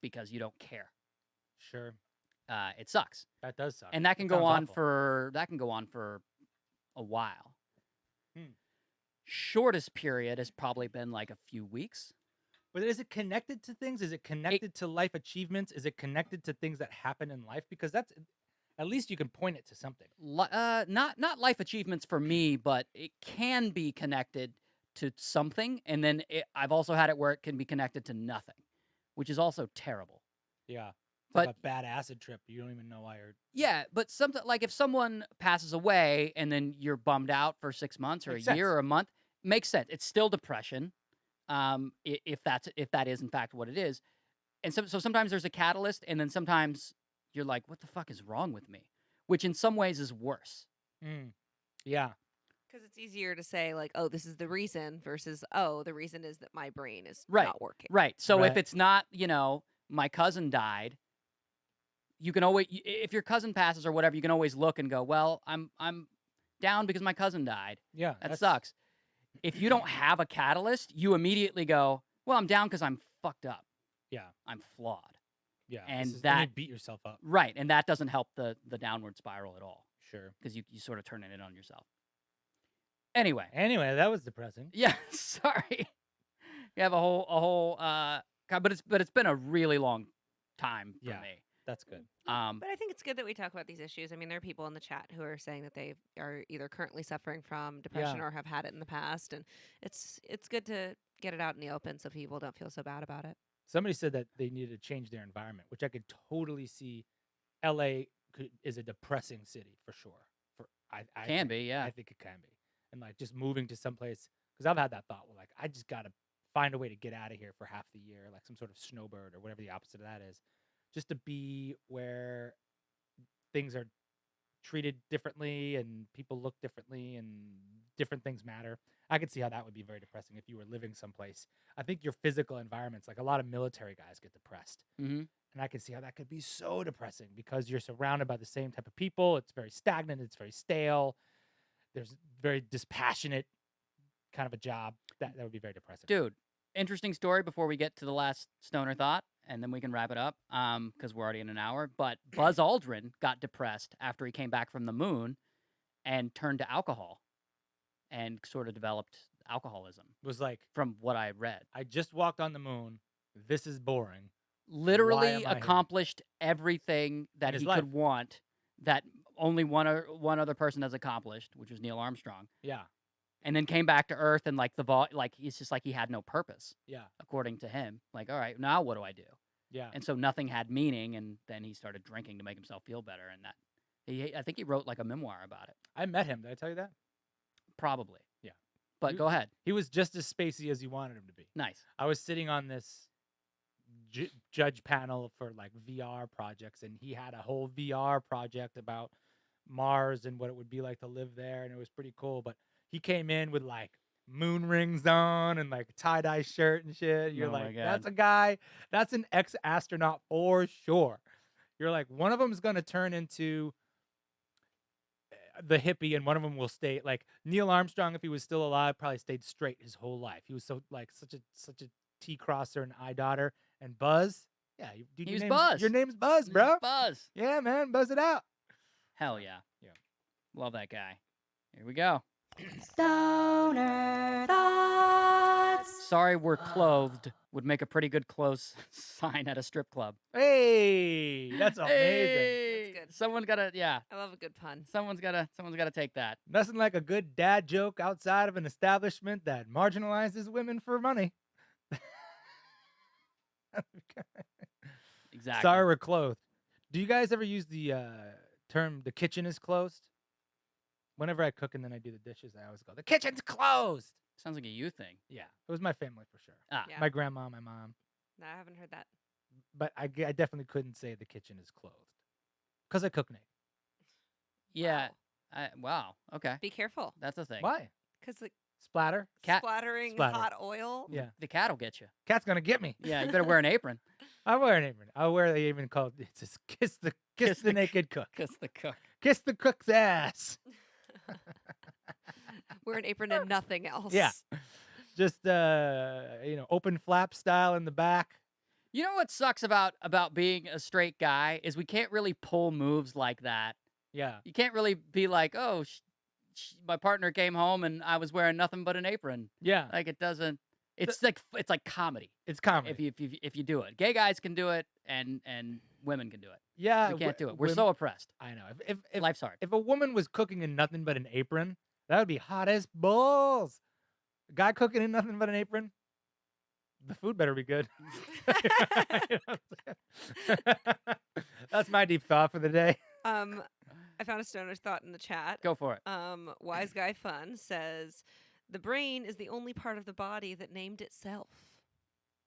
because you don't care. Sure. It sucks, That does suck. and that can It go sounds on awful. for a while. Shortest period has probably been like a few weeks. But is it connected to things? Is it connected to life achievements? Is it connected to things that happen in life? Because that's at least you can point it to something. Not life achievements for me, but it can be connected to something, and then I've also had it where it can be connected to nothing, which is also terrible. Yeah. But like a bad acid trip. You don't even know why you're. yeah, but something like if someone passes away and then you're bummed out for 6 months or Makes a year sense. or a month, makes sense. It's still depression, if that is in fact what it is. And so sometimes there's a catalyst, and then sometimes you're like, what the fuck is wrong with me? Which in some ways is worse. Yeah. Because it's easier to say, like, oh, this is the reason versus, oh, the reason is that my brain is Right. not working. Right. So if Right. it's not, my cousin died, you can always, if your cousin passes or whatever, you can always look and go, well, I'm down because my cousin died. Yeah. That sucks. If you don't have a catalyst, you immediately go, well, I'm down because I'm fucked up. Yeah. I'm flawed. Yeah. And you that beat yourself up. right, and that doesn't help the downward spiral at all Sure. because you sort of turn it in on yourself. Anyway, That was depressing. yeah, sorry. You have a whole but it's been a really long time for Yeah. me. That's good. But I think it's good that we talk about these issues. I mean, there are people in the chat who are saying that they are either currently suffering from depression Yeah. or have had it in the past, and it's good to get it out in the open so people don't feel so bad about it. Somebody said that they needed to change their environment, which I could totally see. LA is a depressing city for sure. I Can think, be, yeah. I think it can be, and like just moving to someplace because I've had that thought. Well, like I just gotta find a way to get out of here for half the year, like some sort of snowbird or whatever the opposite of that is, just to be where things are treated differently and people look differently and different things matter. I could see how that would be very depressing if you were living someplace. I think your physical environments, like a lot of military guys get depressed. Mm-hmm. And I can see how that could be so depressing because you're surrounded by the same type of people. It's very stagnant. It's very stale. There's very dispassionate kind of a job. That would be very depressing. Dude, interesting story before we get to the last stoner thought, and then we can wrap it up because we're already in an hour. But Buzz Aldrin got depressed after he came back from the moon and turned to alcohol and sort of developed alcoholism, It was like, from what I read. I just walked on the moon. This is boring. Literally am I here? accomplished everything that his he life. could want that only one other person has accomplished, which was Neil Armstrong. Yeah. And then came back to Earth and like it's just like he had no purpose, Yeah. according to him. Like, all right, now what do I do? Yeah. And so nothing had meaning, and then he started drinking to make himself feel better. And I think he wrote like a memoir about it. I met him. Did I tell you that? Probably. Yeah. But go ahead. He was just as spacey as you wanted him to be. Nice. I was sitting on this judge panel for like VR projects, and he had a whole VR project about Mars and what it would be like to live there, and it was pretty cool. But he came in with like moon rings on and like tie-dye shirt and shit. You're Oh my like, God. that's a guy, that's an ex-astronaut for sure. You're like, one of them is going to turn into the hippie, and one of them will stay like Neil Armstrong. If he was still alive, probably stayed straight his whole life. He was so like such a T-crosser and eye-dotter. And Buzz, yeah, dude, He was your Buzz. Your name's Buzz, bro. Buzz. Yeah, man, buzz it out. Hell yeah. Yeah. Love that guy. Here we go. Stoner Thoughts. Sorry we're clothed would make a pretty good clothes sign at a strip club. Hey, that's amazing. Hey! That's good. Someone's gotta, yeah. I love a good pun. Someone's gotta take that. Nothing like a good dad joke outside of an establishment that marginalizes women for money. Exactly. Sorry, we're clothed. Do you guys ever use the term "the kitchen is closed"? Whenever I cook and then I do the dishes, I always go, "The kitchen's closed." Sounds like a you thing. Yeah, it was my family for sure. Ah. Yeah. My grandma, my mom. No, I haven't heard that. But I definitely couldn't say the kitchen is closed because I cook naked. Yeah. Wow. Wow. Okay. Be careful, That's a thing. Why? because like Splatter. Cat. splattering Splatter. hot oil. Yeah. The cat will get you. Cat's gonna get me. Yeah, you better wear an apron. I wear an apron. I wear the apron called it's just kiss the Kiss the naked cook. Kiss the cook. Kiss the cook's ass. Wear an apron and nothing else. Yeah. Just open flap style in the back. You know what sucks about being a straight guy is we can't really pull moves like that. Yeah. You can't really be like, oh, my partner came home and I was wearing nothing but an apron. Yeah. Like it doesn't. It's like comedy. It's comedy. If you do it, gay guys can do it and women can do it. Yeah. We can't do it. We're women- so oppressed. I know. If Life's hard. if a woman was cooking in nothing but an apron, that would be hot as balls. A guy cooking in nothing but an apron, the food better be good. You know what I'm saying? That's my deep thought for the day. I found a stoner's thought in the chat. Go for it. Wise Guy Fun says, the brain is the only part of the body that named itself.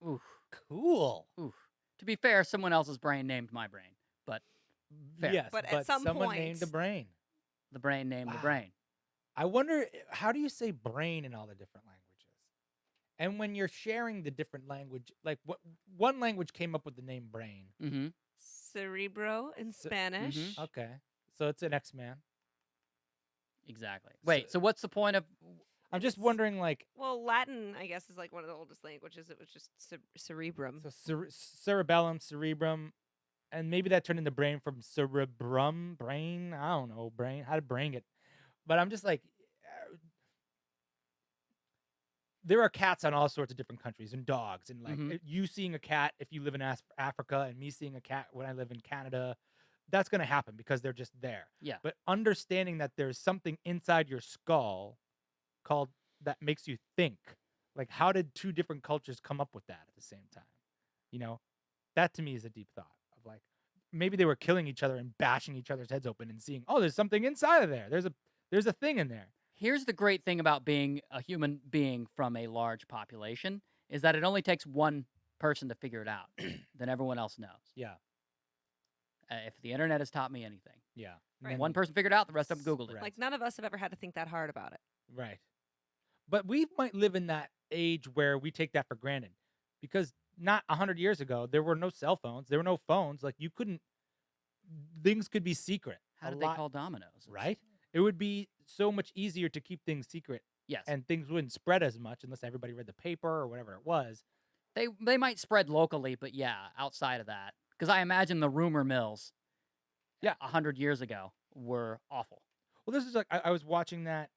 Oof. Cool. Oof. To be fair, someone else's brain named my brain, but fair. Yes, But at some someone point- named the brain. the brain named the Wow. brain. I wonder how do you say brain in all the different languages? And when you're sharing the different language, like what one language came up with the name brain. Mm-hmm. Cerebro in Spanish. mhm. Okay. So it's an X-Man. Exactly. Wait. So what's the point of? I'm just wondering like Well, Latin, I guess, is like one of the oldest languages. It was just cerebrum. so cerebellum, cerebrum, and maybe that turned into brain from cerebrum, brain. I don't know, brain. How to brain it? But I'm just like, there are cats on all sorts of different countries and dogs, and like Mhm. you seeing a cat if you live in Africa, and me seeing a cat when I live in Canada, that's gonna happen because they're just there. Yeah. But understanding that there's something inside your skull called that makes you think. Like, how did two different cultures come up with that at the same time? You know, that to me is a deep thought of like maybe they were killing each other and bashing each other's heads open and seeing, oh, there's something inside of there. There's a thing in there. Here's the great thing about being a human being from a large population is that it only takes one person to figure it out. Then everyone else knows. Yeah. If the internet has taught me anything, Yeah. Right. And one person figured it out, the rest of them Googled it. Right. Like, none of us have ever had to think that hard about it. Right. But we might live in that age where we take that for granted because not 100 years ago, there were no cell phones. There were no phones. Like things could be secret. How a did lot, they call dominoes? Right? It would be so much easier to keep things secret Yes. and things wouldn't spread as much unless everybody read the paper or whatever it was. They might spread locally, but yeah, outside of that. Because I imagine the rumor mills, Yeah. 100 years ago were awful. Well, this is like, I was watching that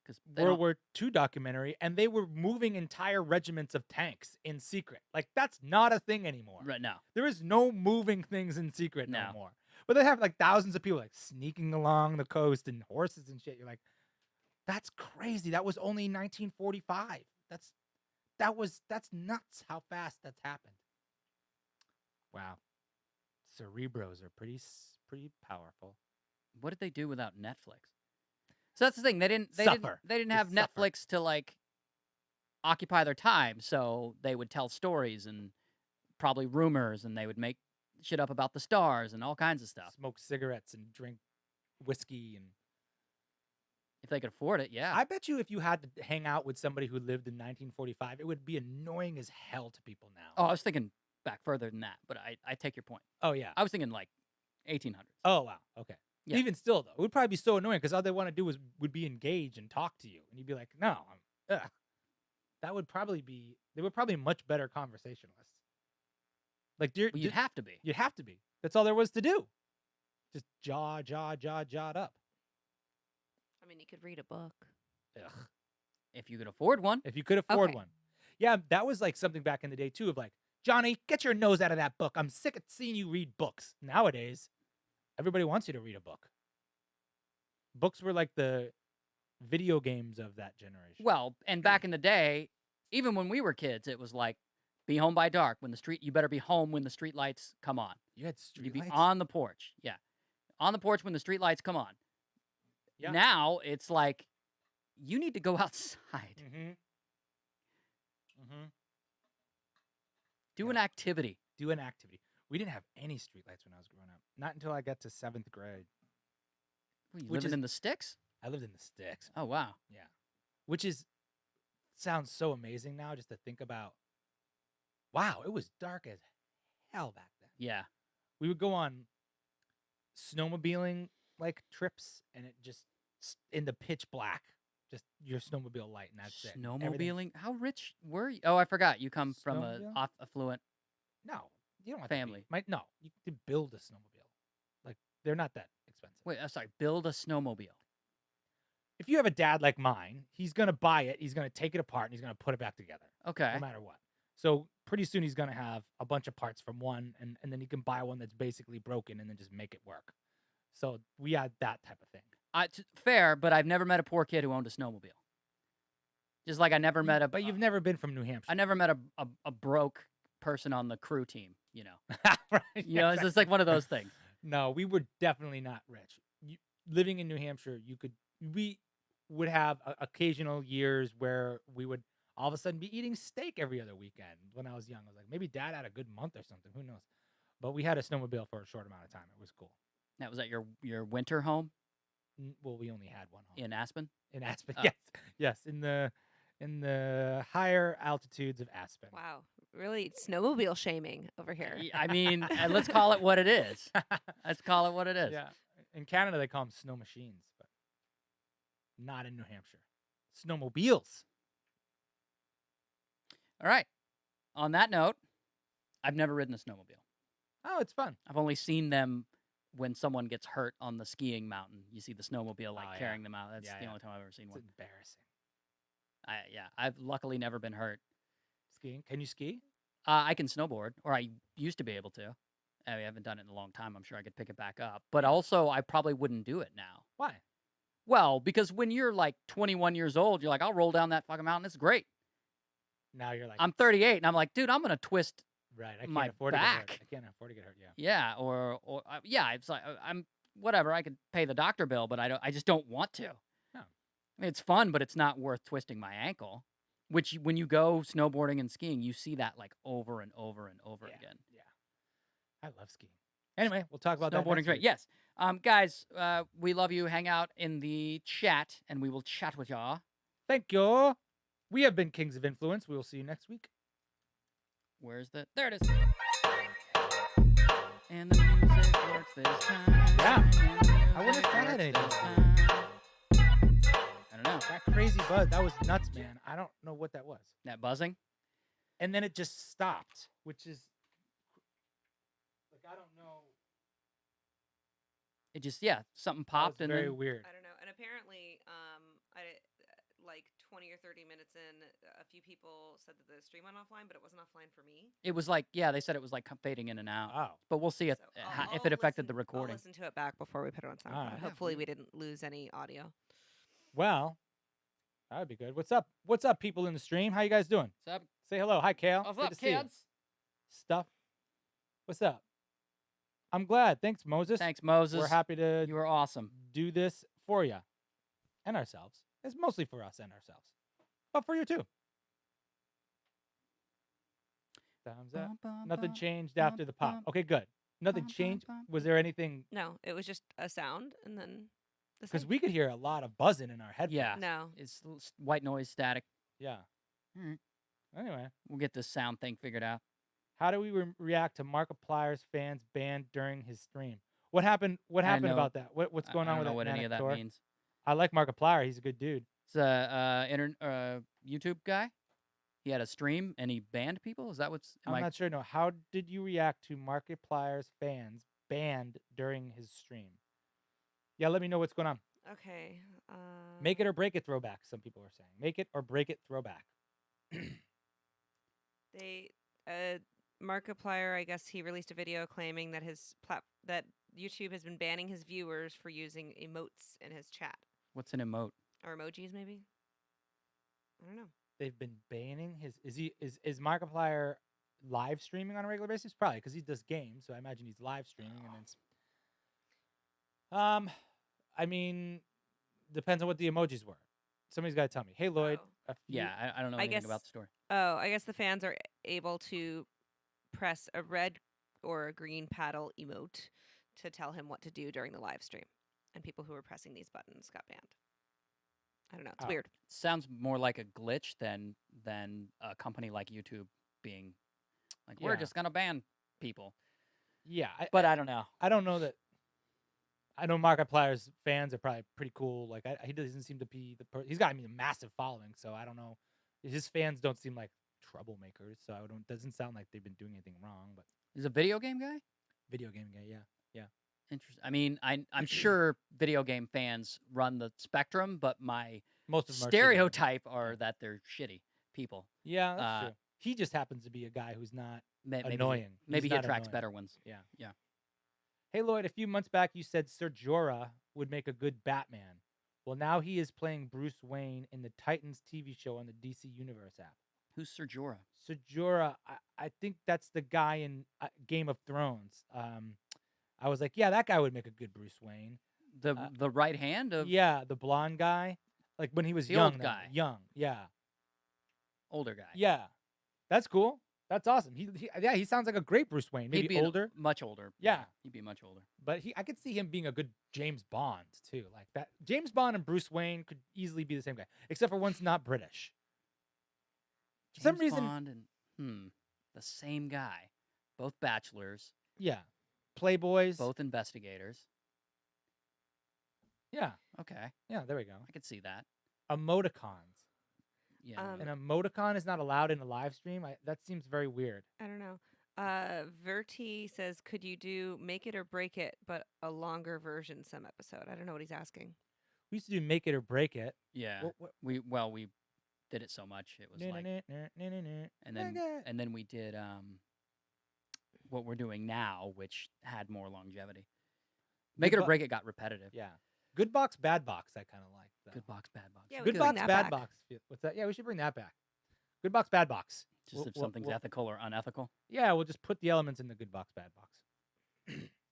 Because World War II documentary and they were moving entire regiments of tanks in secret. Like, that's not a thing anymore. right now. There is no moving things in secret no No. more. But they have like thousands of people like sneaking along the coast and horses and shit. You're like, that's crazy. That was only 1945. That's nuts how fast that's happened. Wow. Cerebros are pretty powerful. What did they do without Netflix? So that's the thing. They didn't Suffer. have They suffer. Netflix to like occupy their time, so they would tell stories and probably rumors, and they would make shit up about the stars and all kinds of stuff. Smoke cigarettes and drink whiskey and If they could afford it, yeah. I bet you if you had to hang out with somebody who lived in 1945, it would be annoying as hell to people now. Oh, I was thinking back further than that, but I take your point. Oh yeah. I was thinking like 1800s. Oh wow. Okay. Yeah. Even still though, it would probably be so annoying because all they want to do would be engage and talk to you, and you'd be like, no, that would probably be. They were probably much better conversationalists. Like, Well, you'd have to be. you'd have to be. That's all there was to do. Just jawed up. I mean, you could read a book. Ugh. If you could afford one. If you could afford Okay. one. Yeah, that was like something back in the day too of like, Johnny, get your nose out of that book. I'm sick of seeing you read books. Nowadays, everybody wants you to read a book. Books were like the video games of that generation. Well, and back in the day, even when we were kids, it was like, be home by dark. You better be home when the street lights come on. You had You'd be streetlights? on the porch. Yeah. On the porch when the street lights come on. Yeah. Now it's like, you need to go outside. Mm-hmm. Mm-hmm. Do an activity. Do an activity. We didn't have any streetlights when I was growing up. Not until I got to 7th grade. What, you Which living is- in the sticks? I lived in the sticks. Oh wow. Yeah. Which sounds so amazing now just to think about. Wow, it was dark as hell back then. Yeah. We would go on snowmobiling like trips, and it just in the pitch black, just your snowmobile light, and that's it. And everything- Snowmobiling. How rich were you? Oh, I forgot. You come from a Snowmobile? affluent. No, you don't have Family. To be, no, you can build a snowmobile. Like they're not that expensive. Wait, I'm sorry. Build a snowmobile. If you have a dad like mine, he's gonna buy it, he's gonna take it apart, and he's gonna put it back together, Okay. no matter what. So pretty soon he's gonna have a bunch of parts from one, and then he can buy one that's basically broken and then just make it work. So we had that type of thing. Fair, but I've never met a poor kid who owned a snowmobile. Just like I never met a. But you've never been from New Hampshire. I never met a broke person on the crew team. You know. Right? You know, it's just like one of those things. No, we were definitely not rich. Living in New Hampshire, we would have occasional years where we would all of a sudden be eating steak every other weekend. When I was young, I was like, maybe Dad had a good month or something. Who knows? But we had a snowmobile for a short amount of time. It was cool. That was at your winter home Well, we only had one home in Aspen. in Aspen. Oh. Yes, in the higher altitudes of Aspen. Wow, really snowmobile shaming over here. I mean, let's call it what it is. Let's call it what it is. Yeah. In Canada, they call them snow machines, but not in New Hampshire. Snowmobiles. All right. On that note, I've never ridden a snowmobile. Oh, it's fun. I've only seen them when someone gets hurt on the skiing mountain. You see the snowmobile like Oh, yeah. carrying them out. That's Yeah, the yeah. only time I've ever seen It's one. embarrassing. I've luckily never been hurt. Skiing? Can you ski? I can snowboard, or I used to be able to. I haven't done it in a long time. I'm sure I could pick it back up. But also, I probably wouldn't do it now. Why? Well, because when you're like 21 years old, you're like, I'll roll down that fucking mountain. It's great. Now you're like, I'm 38, and I'm like, dude, I'm going to twist. right. I can't my afford to get hurt. back. I can't afford to get hurt. Yeah. Yeah, yeah, it's like, I'm whatever. I could pay the doctor bill, but I just don't want to. No. I mean, it's fun, but it's not worth twisting my ankle. Which, when you go snowboarding and skiing, you see that like over and over and over Yeah. again. Yeah. I love skiing. Anyway, we'll talk about that. Snowboarding's next great. week. Yes. Guys, we love you. Hang out in the chat, and we will chat with y'all. Thank you. We have been Kings of Influence. We will see you next week. Where's the... There it is. And the music works this time. Yeah. and the I wonder if music that had works anything this to do time. I don't know. That crazy buzz. That was nuts, man. I don't know what that was. That buzzing? And then it just stopped, which is like, I don't know. It just, yeah, something That popped was and very then... weird. I don't know. And apparently, like 20 or 30 minutes in, a few people said that the stream went offline, but it wasn't offline for me. It was like, yeah, they said it was like fading in and out. Oh. But we'll see if, So if it affected the I'll recording. listen to it back before we put it on SoundCloud. Alright. Yeah, Hopefully, we- we didn't lose any audio. Well, that would be good. What's up? What's up, people in the stream? How you guys doing? What's up, Say hello. Hi, Kale. What's Good up, to see you. kids? Stuff. What's up? I'm glad. Thanks, Moses. Thanks, Moses. We're happy to You were awesome. do this for you and ourselves. It's mostly for us and ourselves, but for you too. Thumbs up. Nothing changed after the pop. Okay, good. Nothing changed. Was there anything? No, it was just a sound, and then the Because same. we could hear a lot of buzzing in our headphones. Yeah. No. It's white noise static. Yeah. Alright. Anyway, We'll get this sound thing figured out. how do we react to Markiplier's fans banned during his stream? What happened? What I happened know- about that? What's going I on don't with know that? what any of that Manic Tour? means. I like Markiplier. He's a good dude. It's a YouTube guy. He had a stream and he banned people. Is that what's? I'm not sure. No. How did you react to Markiplier's fans banned during his stream? Yeah, let me know what's going on. Okay. Make it or break it throwback. Some people are saying make it or break it throwback. They Markiplier, I guess he released a video claiming that that YouTube has been banning his viewers for using emotes in his chat What's an emote? or emojis, maybe. I don't know. They've been banning his. Is Markiplier live streaming on a regular basis? Probably because he does games, so I imagine he's live streaming. And then, I mean, depends on what the emojis were. Somebody's got to tell me. Hey, Lloyd. Oh. a few- Yeah, I don't know I anything guess- about the story. Oh, I guess the fans are able to press a red or a green paddle emote to tell him what to do during the live stream. and people who were pressing these buttons got banned. I don't know. It's Oh. weird. Sounds more like a glitch than a company like YouTube being like, we're Yeah. just gonna ban people. Yeah, But I don't know. I don't know that. I know Markiplier's fans are probably pretty cool. Like he doesn't seem to be he's got a massive following, so I don't know. His fans don't seem like troublemakers, so I don't. Doesn't sound like they've been doing anything wrong. But He's a video game guy. video game guy, yeah. Interesting. I mean, I'm sure video game fans run the spectrum, but my Most of them are shitty. stereotype are Yeah. that they're shitty people. Yeah, that's Uh, true. He just happens to be a guy who's not Maybe annoying. Maybe He's he not attracts annoying. better ones. Yeah. Hey Lloyd, a few months back you said Ser Jorah would make a good Batman. Well, now he is playing Bruce Wayne in the Titans TV show on the DC Universe app. Who's Ser Jorah? Ser Jorah, I think that's the guy in Game of Thrones. I was like, yeah, that guy would make a good Bruce Wayne. The right hand of Yeah, the blonde guy, like when he was The young. old now. guy. Young, yeah, older guy. yeah. That's cool. That's awesome. He sounds like a great Bruce Wayne. Maybe He'd be older, much older. Yeah. He'd be much older. but I could see him being a good James Bond too. Like that, James Bond and Bruce Wayne could easily be the same guy, except for one's not British. For some James reason- Bond and the same guy, both bachelors, Yeah, Playboys. both investigators. Yeah, Okay, yeah. There we go. I could see that. Emoticons. Yeah. An emoticon is not allowed in a live stream. That seems very weird. I don't know. Verti says, could you do Make It or Break It, but a longer version some episode? I don't know what he's asking. We used to do Make It or Break It. yeah. What- We did it so much it was like, and then we did what we're doing now, which had more longevity. Make It or But- Break It got repetitive. Yeah. Good box, bad box. I kind of like. Though. Good box, bad box. Yeah, we Good could box, bring that bad back. box. What's that? Yeah, we should bring that back. Good box, bad box. Just We'll- if we'll- something's we'll- ethical or unethical. Yeah, we'll just put the elements in the good box, bad box.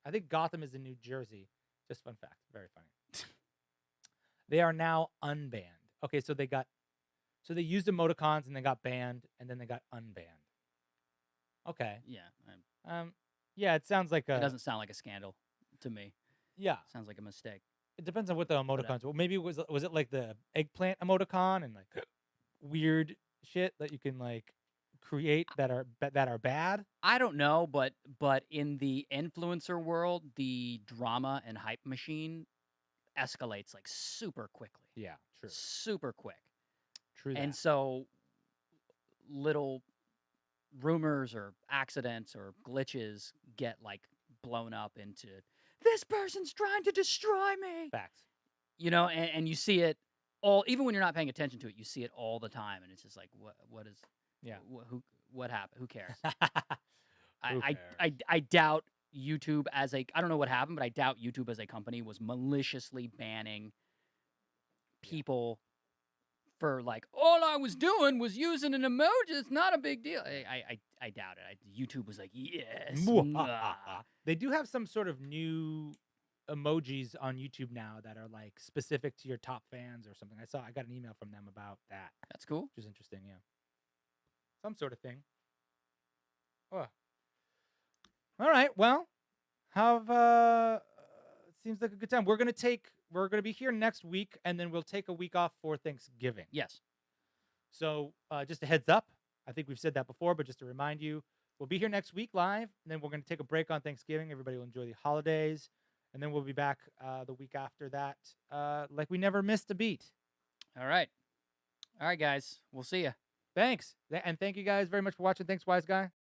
I think Gotham is in New Jersey. Just fun fact. Very funny. They are now unbanned. Okay, so they used emoticons and they got banned and then they got unbanned. Okay. Yeah. Yeah, it sounds like It doesn't sound like a scandal to me. yeah. Sounds like a mistake. It depends on what the emoticons. Well, maybe was it like the eggplant emoticon and like weird shit that you can like create that are bad? I don't know, but in the influencer world, the drama and hype machine escalates like super quickly. Yeah, true. Super quick. True. And so little rumors or accidents or glitches get like blown up into this person's trying to destroy me. facts. You know, and you see it all, even when you're not paying attention to it, you see it all the time, and it's just like, what is, Yeah. what happened? Who cares? Who I doubt YouTube as a, I don't know what happened, but I doubt YouTube as a company was maliciously banning people for like, all I was doing was using an emoji. It's not a big deal. I doubt it. YouTube was like, yes. nah." They do have some sort of new emojis on YouTube now that are like specific to your top fans or something. I got an email from them about that, That's cool. which is interesting. Yeah, some sort of thing. Oh. All right. Well, seems like a good time. We're gonna be here next week, and then we'll take a week off for Thanksgiving. Yes. So just a heads up. I think we've said that before, but just to remind you, we'll be here next week live, and then we're going to take a break on Thanksgiving. Everybody will enjoy the holidays, and then we'll be back the week after that, like we never missed a beat. All right, guys. We'll see you. Thanks, and thank you guys very much for watching. Thanks, Wise Guy.